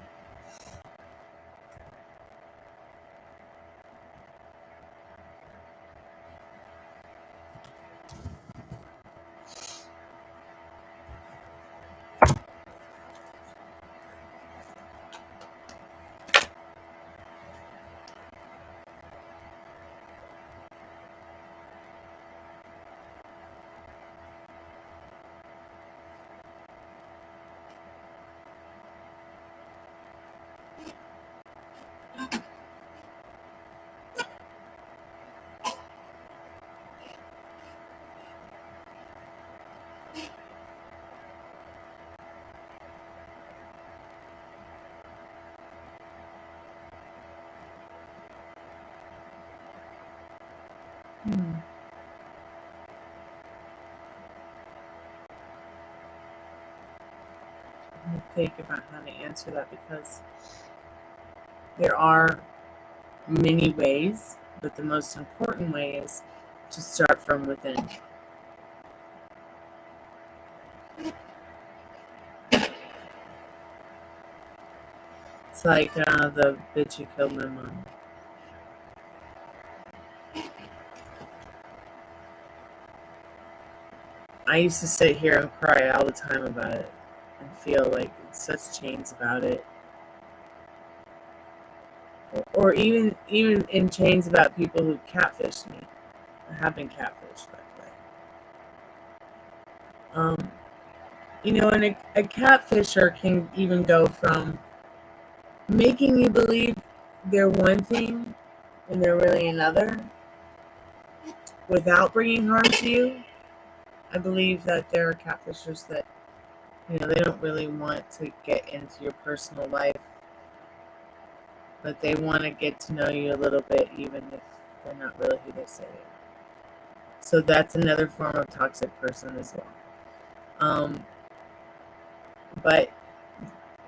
Let me think about how to answer that, because there are many ways, but the most important way is to start from within. It's like the bitch who killed my mom. I used to sit here and cry all the time about it and feel like such chains about it. Or even in chains about people who catfished me. I have been catfished, by the way. You know, and a catfisher can even go from making you believe they're one thing and they're really another without bringing harm to you. I believe that there are catfishers that, you know, they don't really want to get into your personal life, but they want to get to know you a little bit, even if they're not really who they say they are. So that's another form of toxic person as well. But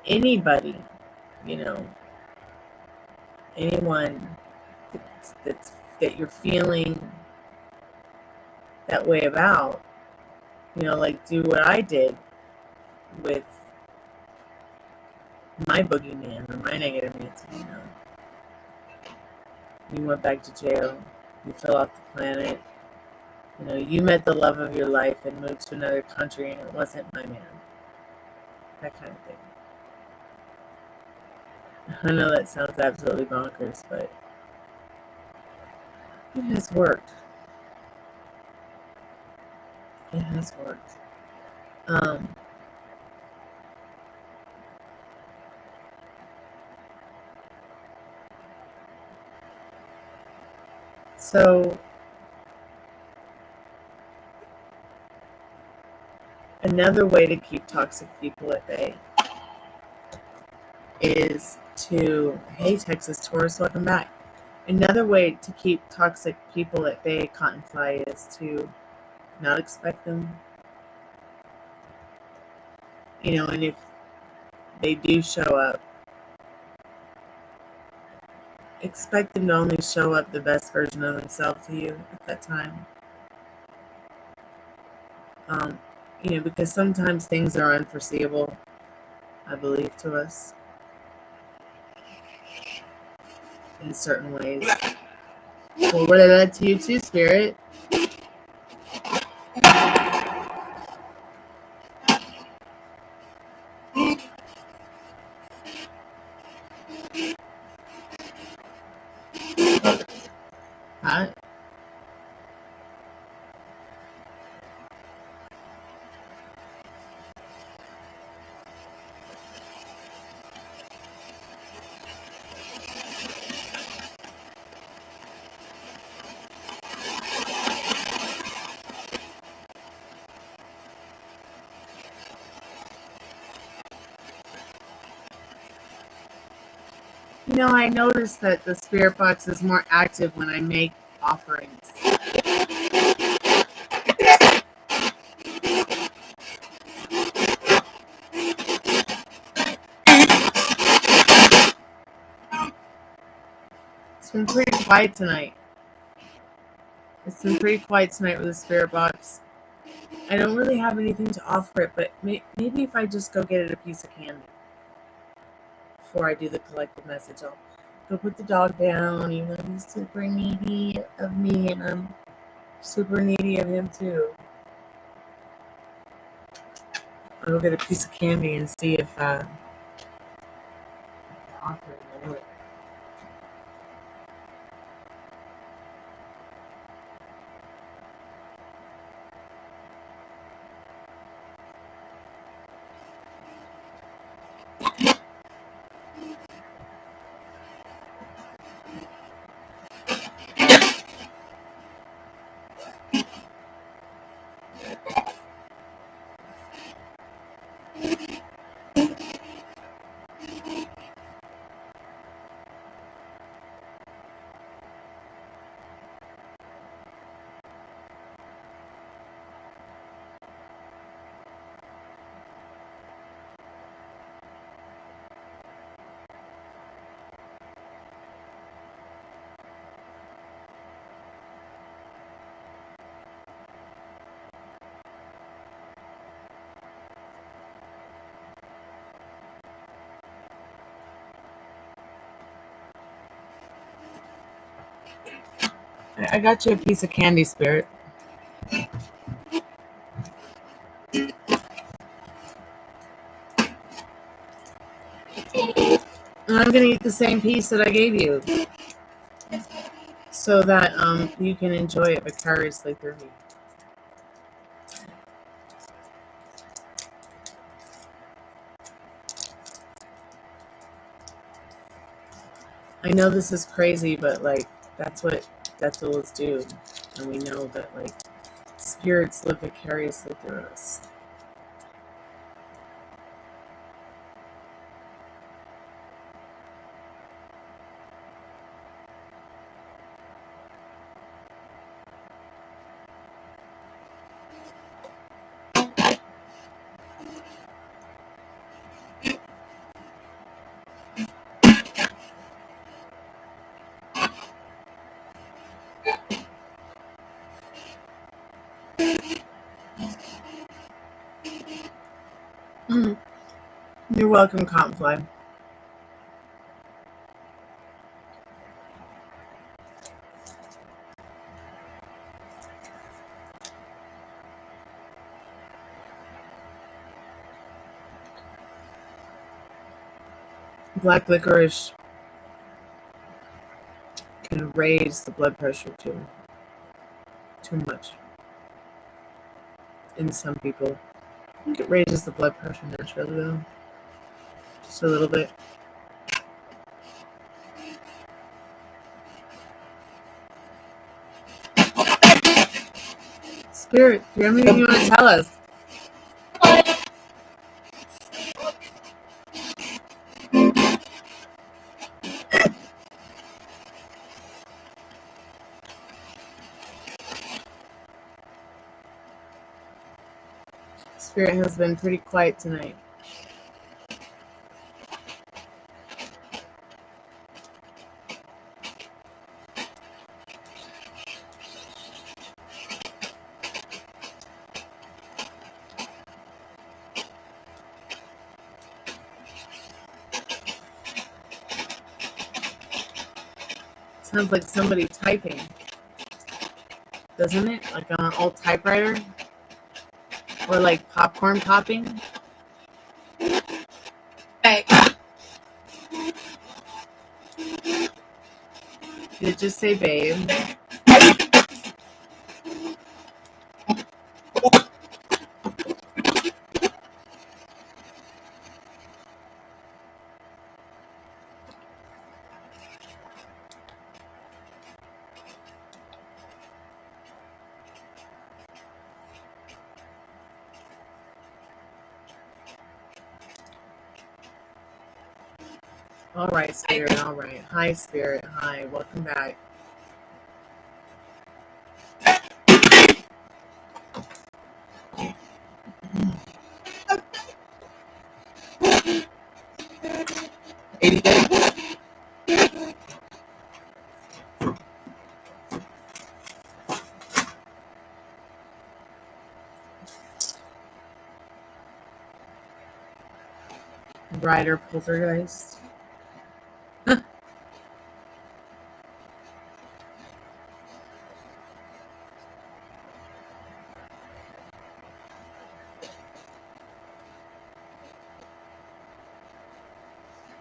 anybody, you know, anyone that you're feeling that way about, you know, like do what I did with my boogeyman or my negative Nancy, you know. You went back to jail, you fell off the planet, you know, you met the love of your life and moved to another country and it wasn't my man. That kind of thing. I know that sounds absolutely bonkers, but it has worked. It has worked. So another way to keep toxic people at bay is to, hey Texas Taurus, welcome back. Another way to keep toxic people at bay, Cottonfly, is to not expect them. You know, and if they do show up, expect them to only show up the best version of themselves to you at that time. You know, because sometimes things are unforeseeable, I believe, to us in certain ways. Well, what did that to you too, Spirit? You know, I noticed that the spirit box is more active when I make offerings. It's been pretty quiet tonight. It's been pretty quiet tonight with the spirit box. I don't really have anything to offer it, but maybe if I just go get it a piece of candy before I do the collective message, I'll go put the dog down. You know, he's super needy of me, and I'm super needy of him too. I'll go get a piece of candy and see if offer it will work. I got you a piece of candy, Spirit. And I'm gonna eat the same piece that I gave you, so that you can enjoy it vicariously through me. I know this is crazy, but like that's what devils do, and we know that like spirits live vicariously through us. You're welcome, Cottonfly. Black licorice can raise the blood pressure too much in some people. I think it raises the blood pressure naturally though, just a little bit. Spirit, do you have anything you want to tell us? Spirit has been pretty quiet tonight. Sounds like somebody typing, doesn't it? Like on an old typewriter? Or like popcorn popping? Hey. Did it just say babe? All right, Spirit. All right. Hi, Spirit. Hi. Welcome back. Rider Poltergeist.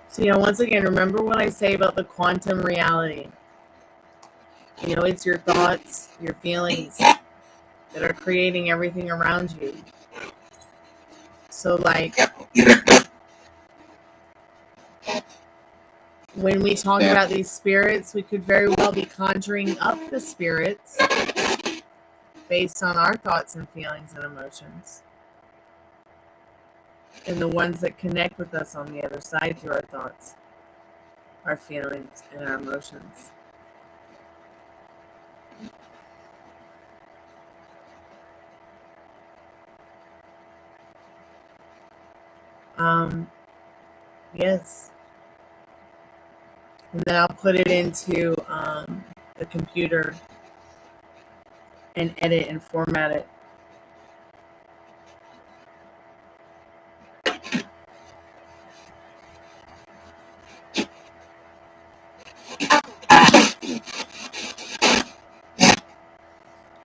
So, once again, remember what I say about the quantum reality. It's your thoughts, your feelings that are creating everything around you. So, like, when we talk about these spirits, we could very well be conjuring up the spirits based on our thoughts and feelings and emotions. And the ones that connect with us on the other side through our thoughts, our feelings, and our emotions. Yes. And then I'll put it into the computer and edit and format it.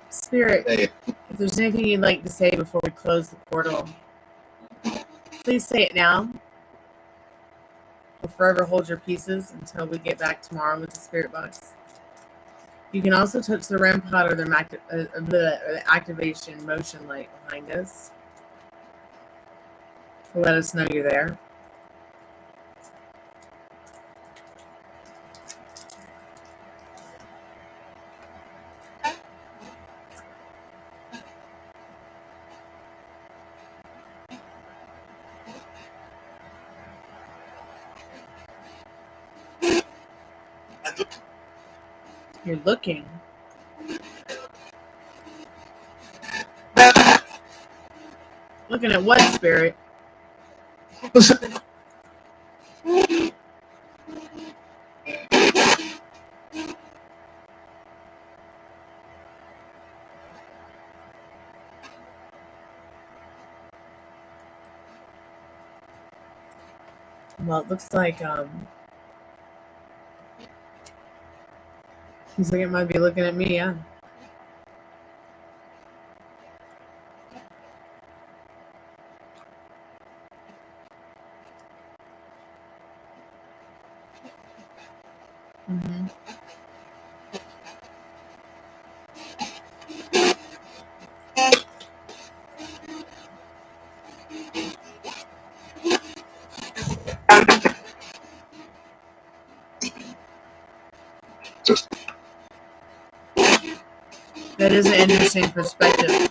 Spirit, if there's anything you'd like to say before we close the portal, please say it now. We'll forever hold your pieces until we get back tomorrow with the spirit box. You can also touch the REM pod or the activation motion light behind us to let us know you're there. You're looking. Looking at what, Spirit? Well, it looks like he's like, it might be looking at me, yeah. Mm-hmm. That is an interesting perspective.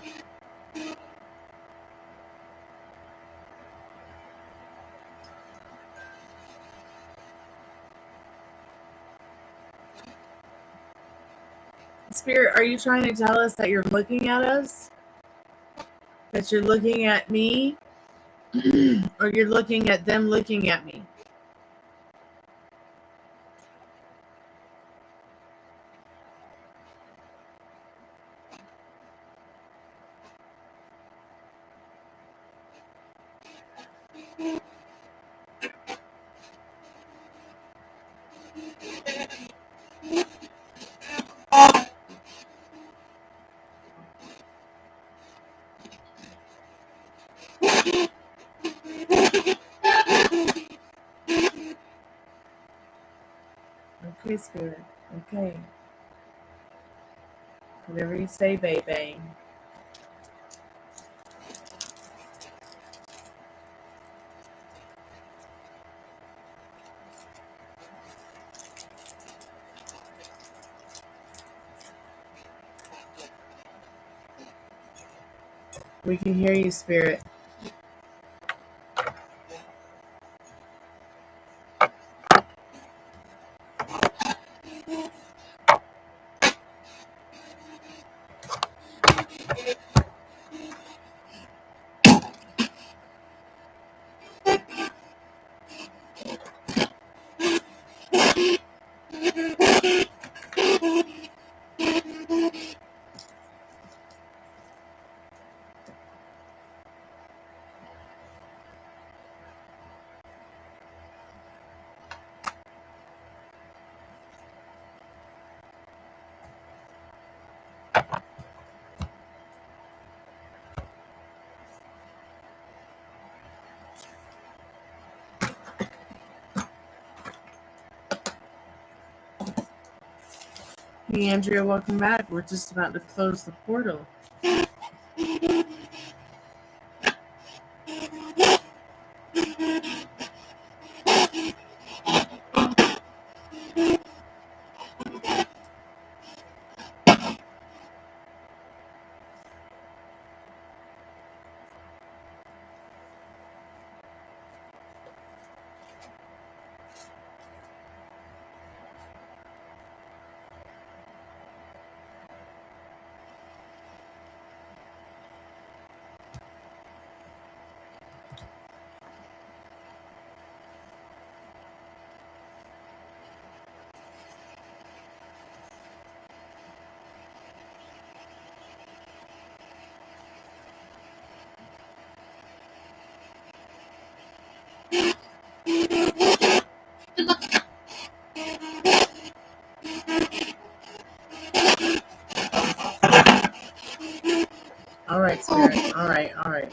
Spirit, are you trying to tell us that you're looking at us? That you're looking at me? Or you're looking at them looking at me? Okay, Spirit. Okay. Whatever you say, baby. We can hear you, Spirit. Hey, Andrea, welcome back. We're just about to close the portal. All right, Spirit. All right, all right.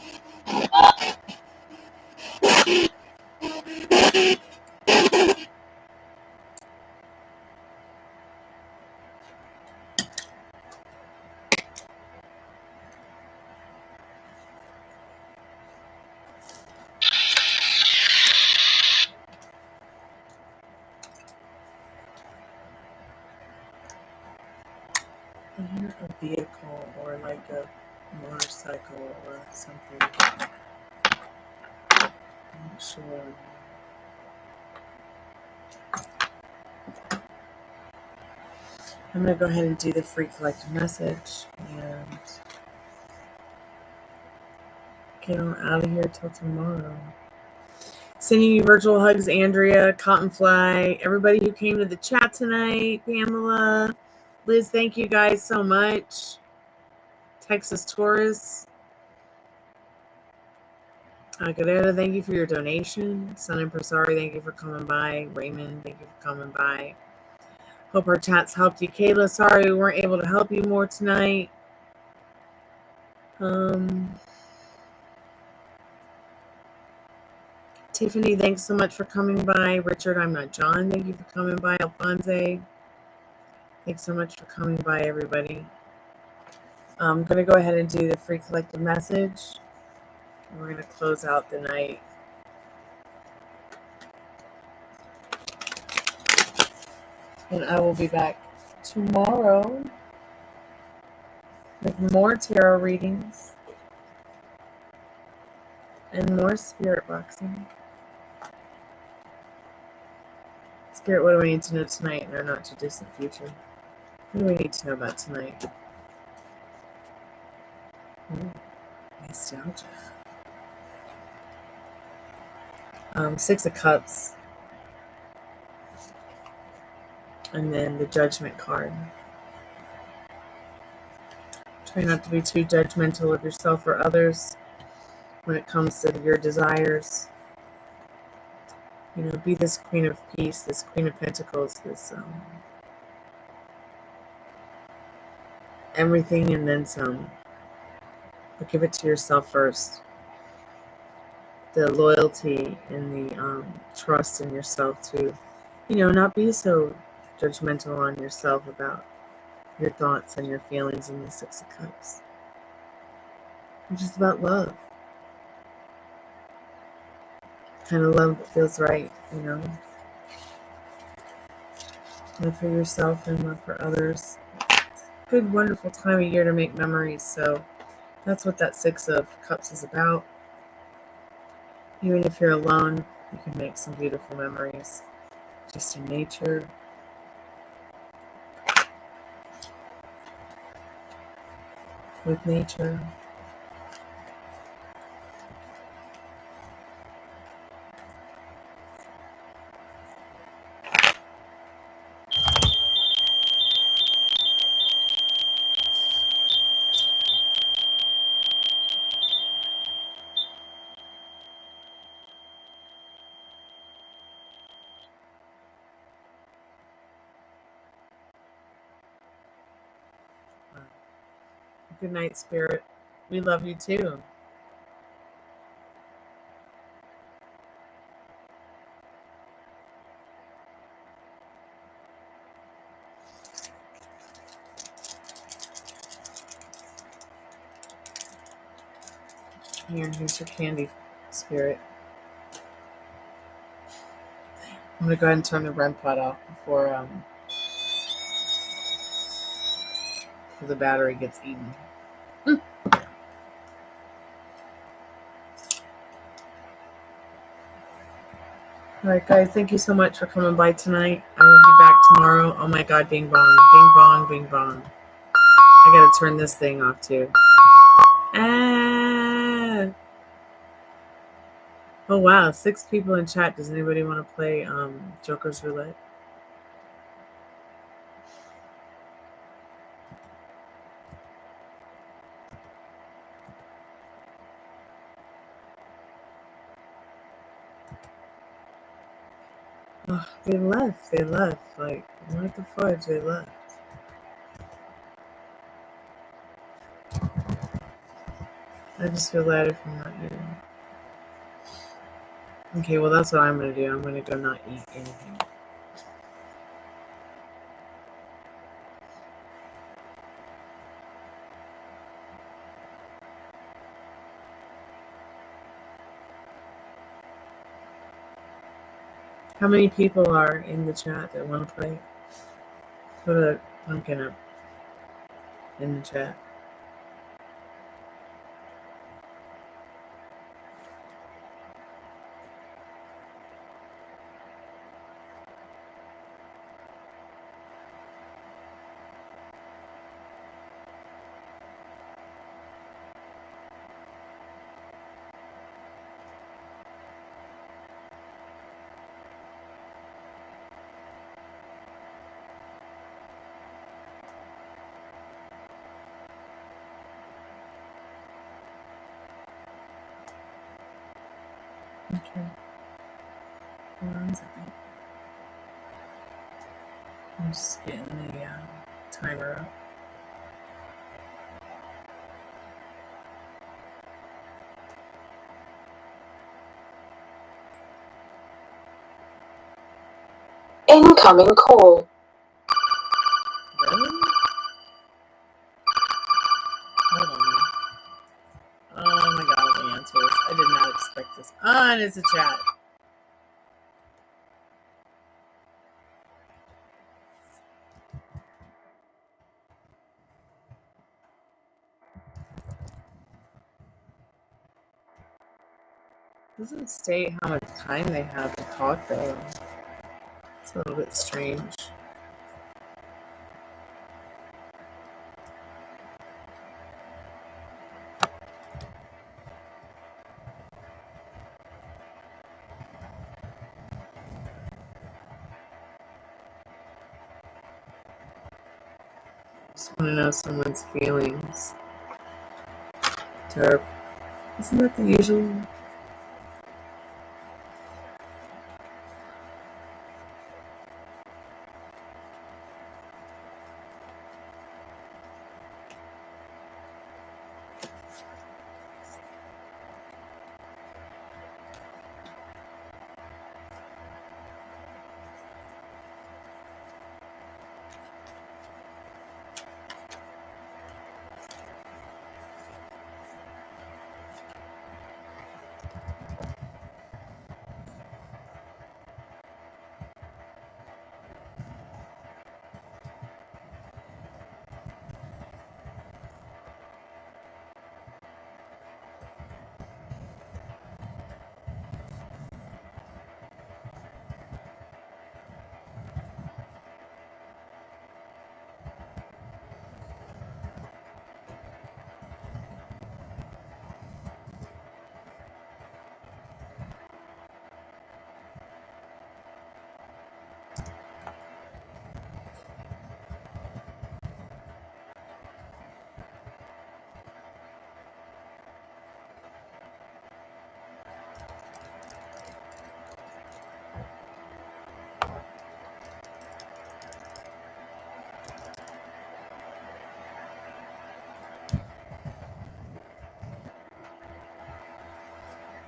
I hear a vehicle or like a motorcycle or something. I'm not sure. I'm going to go ahead and do the free collective message and get on out of here till tomorrow. Sending you virtual hugs, Andrea, Cottonfly, everybody who came to the chat tonight, Pamela, Liz, thank you guys so much. Texas Taurus, Guerrero, thank you for your donation. Sun and Prasari, thank you for coming by. Raymond, thank you for coming by. Hope our chats helped you. Kayla, sorry we weren't able to help you more tonight. Tiffany, thanks so much for coming by. Richard, I'm not John. Thank you for coming by. Alfonso, thanks so much for coming by, everybody. I'm going to go ahead and do the free collective message. And we're going to close out the night. And I will be back tomorrow with more tarot readings and more spirit boxing. Spirit, what do we need to know tonight in our not too distant future? What do we need to know about tonight? Nostalgia. Six of Cups. And then the Judgment card. Try not to be too judgmental of yourself or others when it comes to your desires. You know, be this Queen of Peace, this Queen of Pentacles, this everything and then some. But give it to yourself first. The loyalty and the trust in yourself to, you know, not be so judgmental on yourself about your thoughts and your feelings in the Six of Cups. It's just about love. Kind of love that feels right, you know. Love for yourself and love for others. Good, wonderful time of year to make memories. So that's what that Six of Cups is about. Even if you're alone, you can make some beautiful memories. Just in nature. With nature. Good night, Spirit. We love you too. Here, here's your candy, Spirit. I'm gonna go ahead and turn the REM pod off before the battery gets eaten. Alright guys, thank you so much for coming by tonight. I will be back tomorrow. Oh my god, bing bong. Bing bong, bing bong. I gotta turn this thing off too. Ah. Oh wow, 6 people in chat. Does anybody want to play Joker's Roulette? Oh, they left. They left. Like, what the fudge? They left. I just feel bad if I'm not eating. Okay, well that's what I'm gonna do. I'm gonna go not eat anything. How many people are in the chat that want to play? Put a pumpkin up in the chat. Okay. Hold on a second. I'm just getting the timer up. Incoming call. Really? Hold on. Oh my god, the answers. I did not expect this. Ah, and it's a chat. Doesn't state how much time they have to talk though. It's a little bit strange. Just want to know someone's feelings. Terp. Isn't that the usual?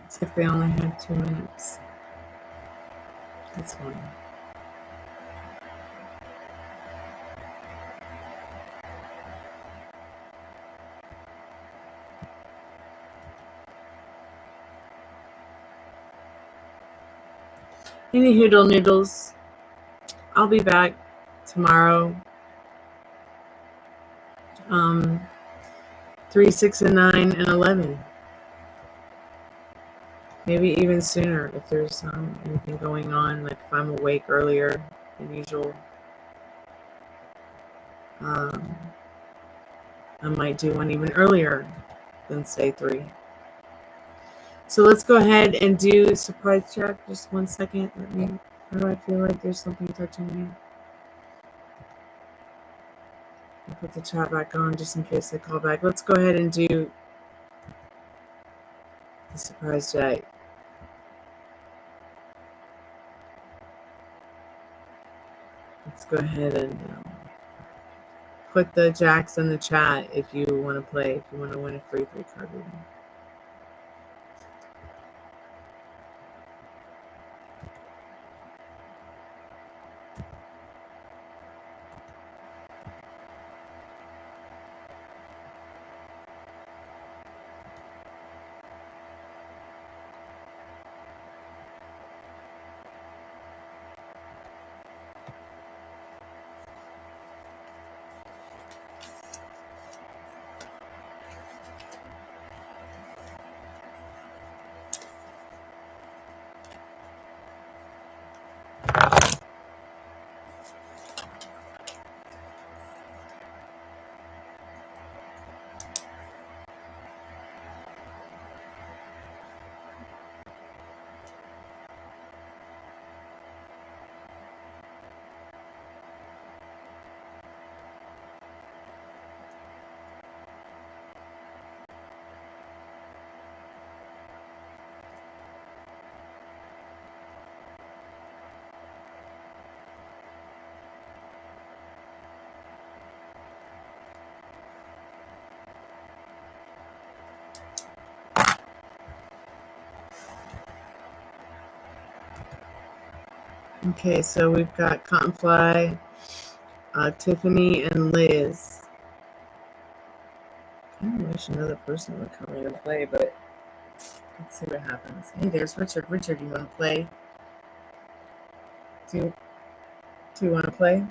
Looks like they only had 2 minutes. That's fine. Any hoodle noodles. I'll be back tomorrow. 3, 6, and 9, and 11. Maybe even sooner if there's anything going on, like if I'm awake earlier than usual. I might do one even earlier than say 3. So let's go ahead and do surprise check. Just 1 second. How do I feel like there's something touching me? I'll put the chat back on just in case they call back. Let's go ahead and do the surprise check. Let's go ahead and put the jacks in the chat if you want to play, if you want to win a free 3-card reading. Okay, so we've got Cottonfly, Tiffany, and Liz. I kind of wish another person would come in and play, but let's see what happens. Hey, there's Richard. Richard, you want to play? Do you want to play?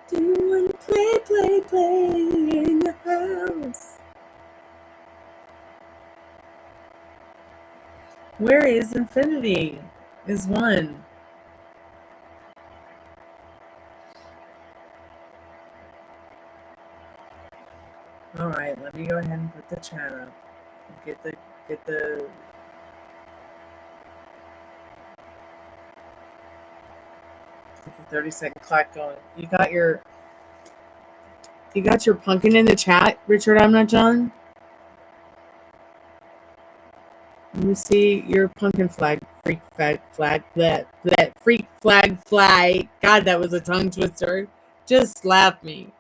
Do you want to play in the house? Where is Infinity? Is 1. All right, let me go ahead and put the chat up. Get the 30-second clock going. You got your pumpkin in the chat, Richard. I'm not John. Let me see your pumpkin flag. Freak flag. That freak flag fly. God, that was a tongue twister. Just slap me.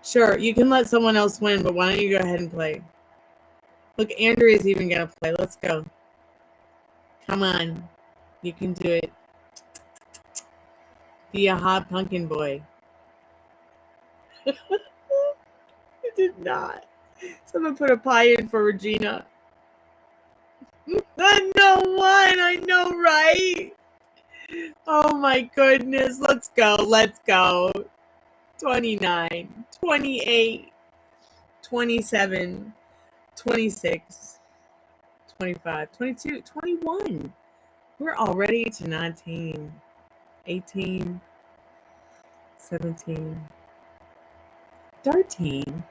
Sure, you can let someone else win, but why don't you go ahead and play? Look, Andrea's even gonna play. Let's go. Come on. You can do it. Be a hot pumpkin boy. I did not. Someone put a pie in for Regina. I know one. I know, right? Oh my goodness. Let's go. Let's go. 29, 28, 27, 26, 25, 22, 21. We're already to 19, 18, 17, 13,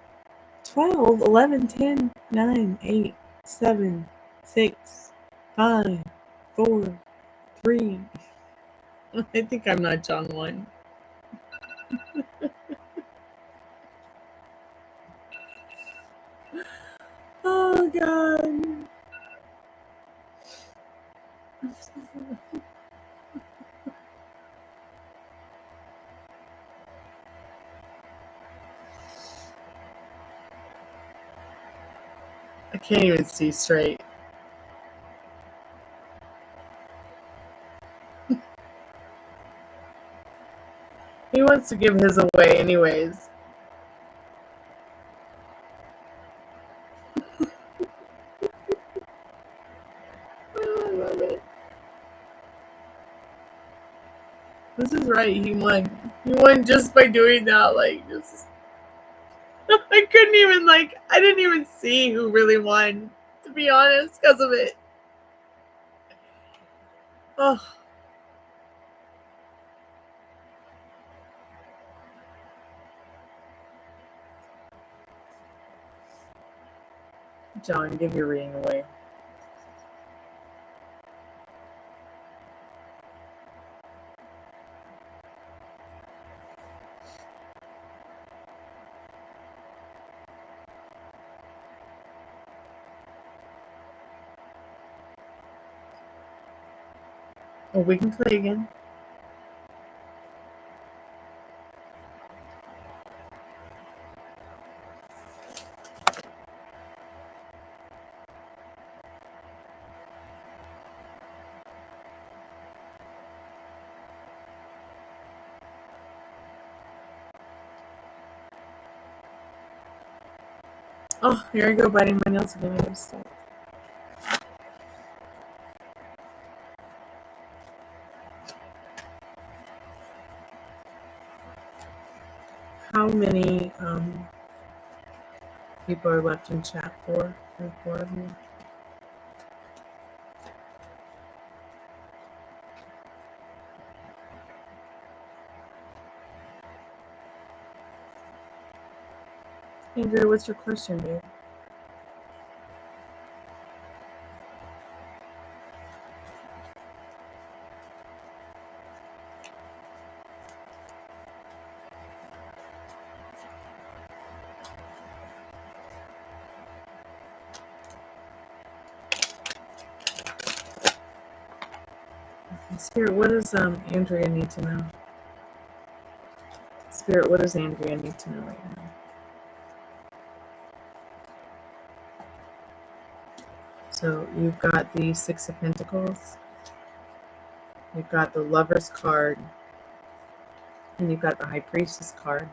12, 11, 10, 9, 8, 7, 6, 5, 4, 3. I think I'm not John 1. Oh, God. I can't even see straight. He wants to give his away anyways. This is right. He won. He won just by doing that. Like, just. I couldn't even, like, I didn't even see who really won, to be honest, because of it. Oh. John, give your reading away. Oh, we can play again. Oh, here I go biting my nails again. I gotta stop. How many people are left in chat for? 4 of you. Andrea, what's your question, babe? Spirit, what does Andrea need to know? Spirit, what does Andrea need to know right now? So you've got the Six of Pentacles, you've got the Lover's card, and you've got the High Priestess card.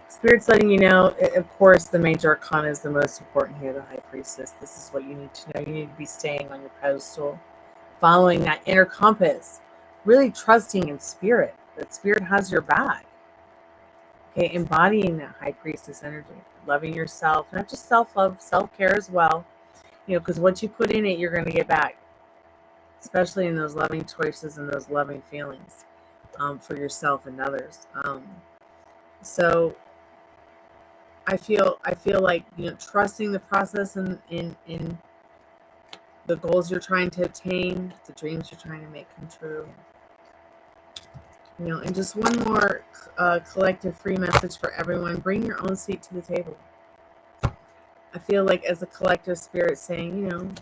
Spirit's letting you know, of course, the Major Arcana is the most important here, the High Priestess. This is what you need to know. You need to be staying on your pedestal, following that inner compass, really trusting in Spirit, that Spirit has your back. Okay, embodying that High Priestess energy, loving yourself, not just self-love, self-care as well. You know, because what you put in it, you're going to get back, especially in those loving choices and those loving feelings for yourself and others. So I feel like, you know, trusting the process and in the goals you're trying to attain, the dreams you're trying to make come true. You know, and just one more collective free message for everyone: bring your own seat to the table. I feel like as a collective spirit saying,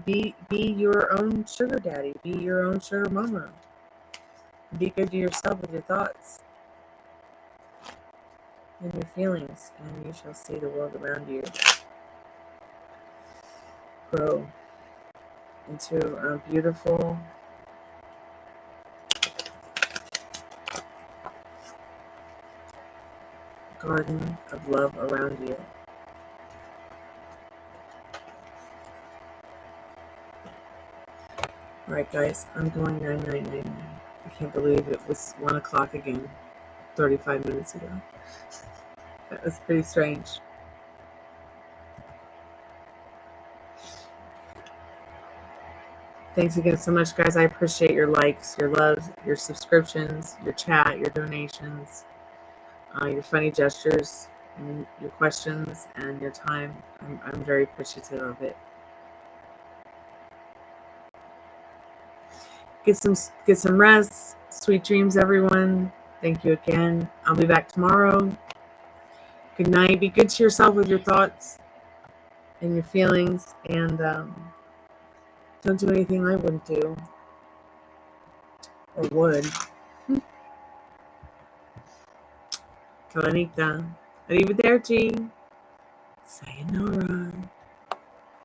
be your own sugar daddy, be your own sugar mama. Be good to yourself with your thoughts and your feelings, and you shall see the world around you grow into a beautiful, garden of love around you. Alright guys, I'm going 9999. I can't believe it was 1 o'clock again 35 minutes ago. That was pretty strange. Thanks again so much, guys. I appreciate your likes, your loves, your subscriptions, your chat, your donations, your funny gestures, and your questions, and your time. I'm very appreciative of it. Get some rest. Sweet dreams, everyone. Thank you again. I'll be back tomorrow. Good night. Be good to yourself with your thoughts and your feelings, and don't do anything I wouldn't do or would. Kalanita. Arrivederci. Sayonara.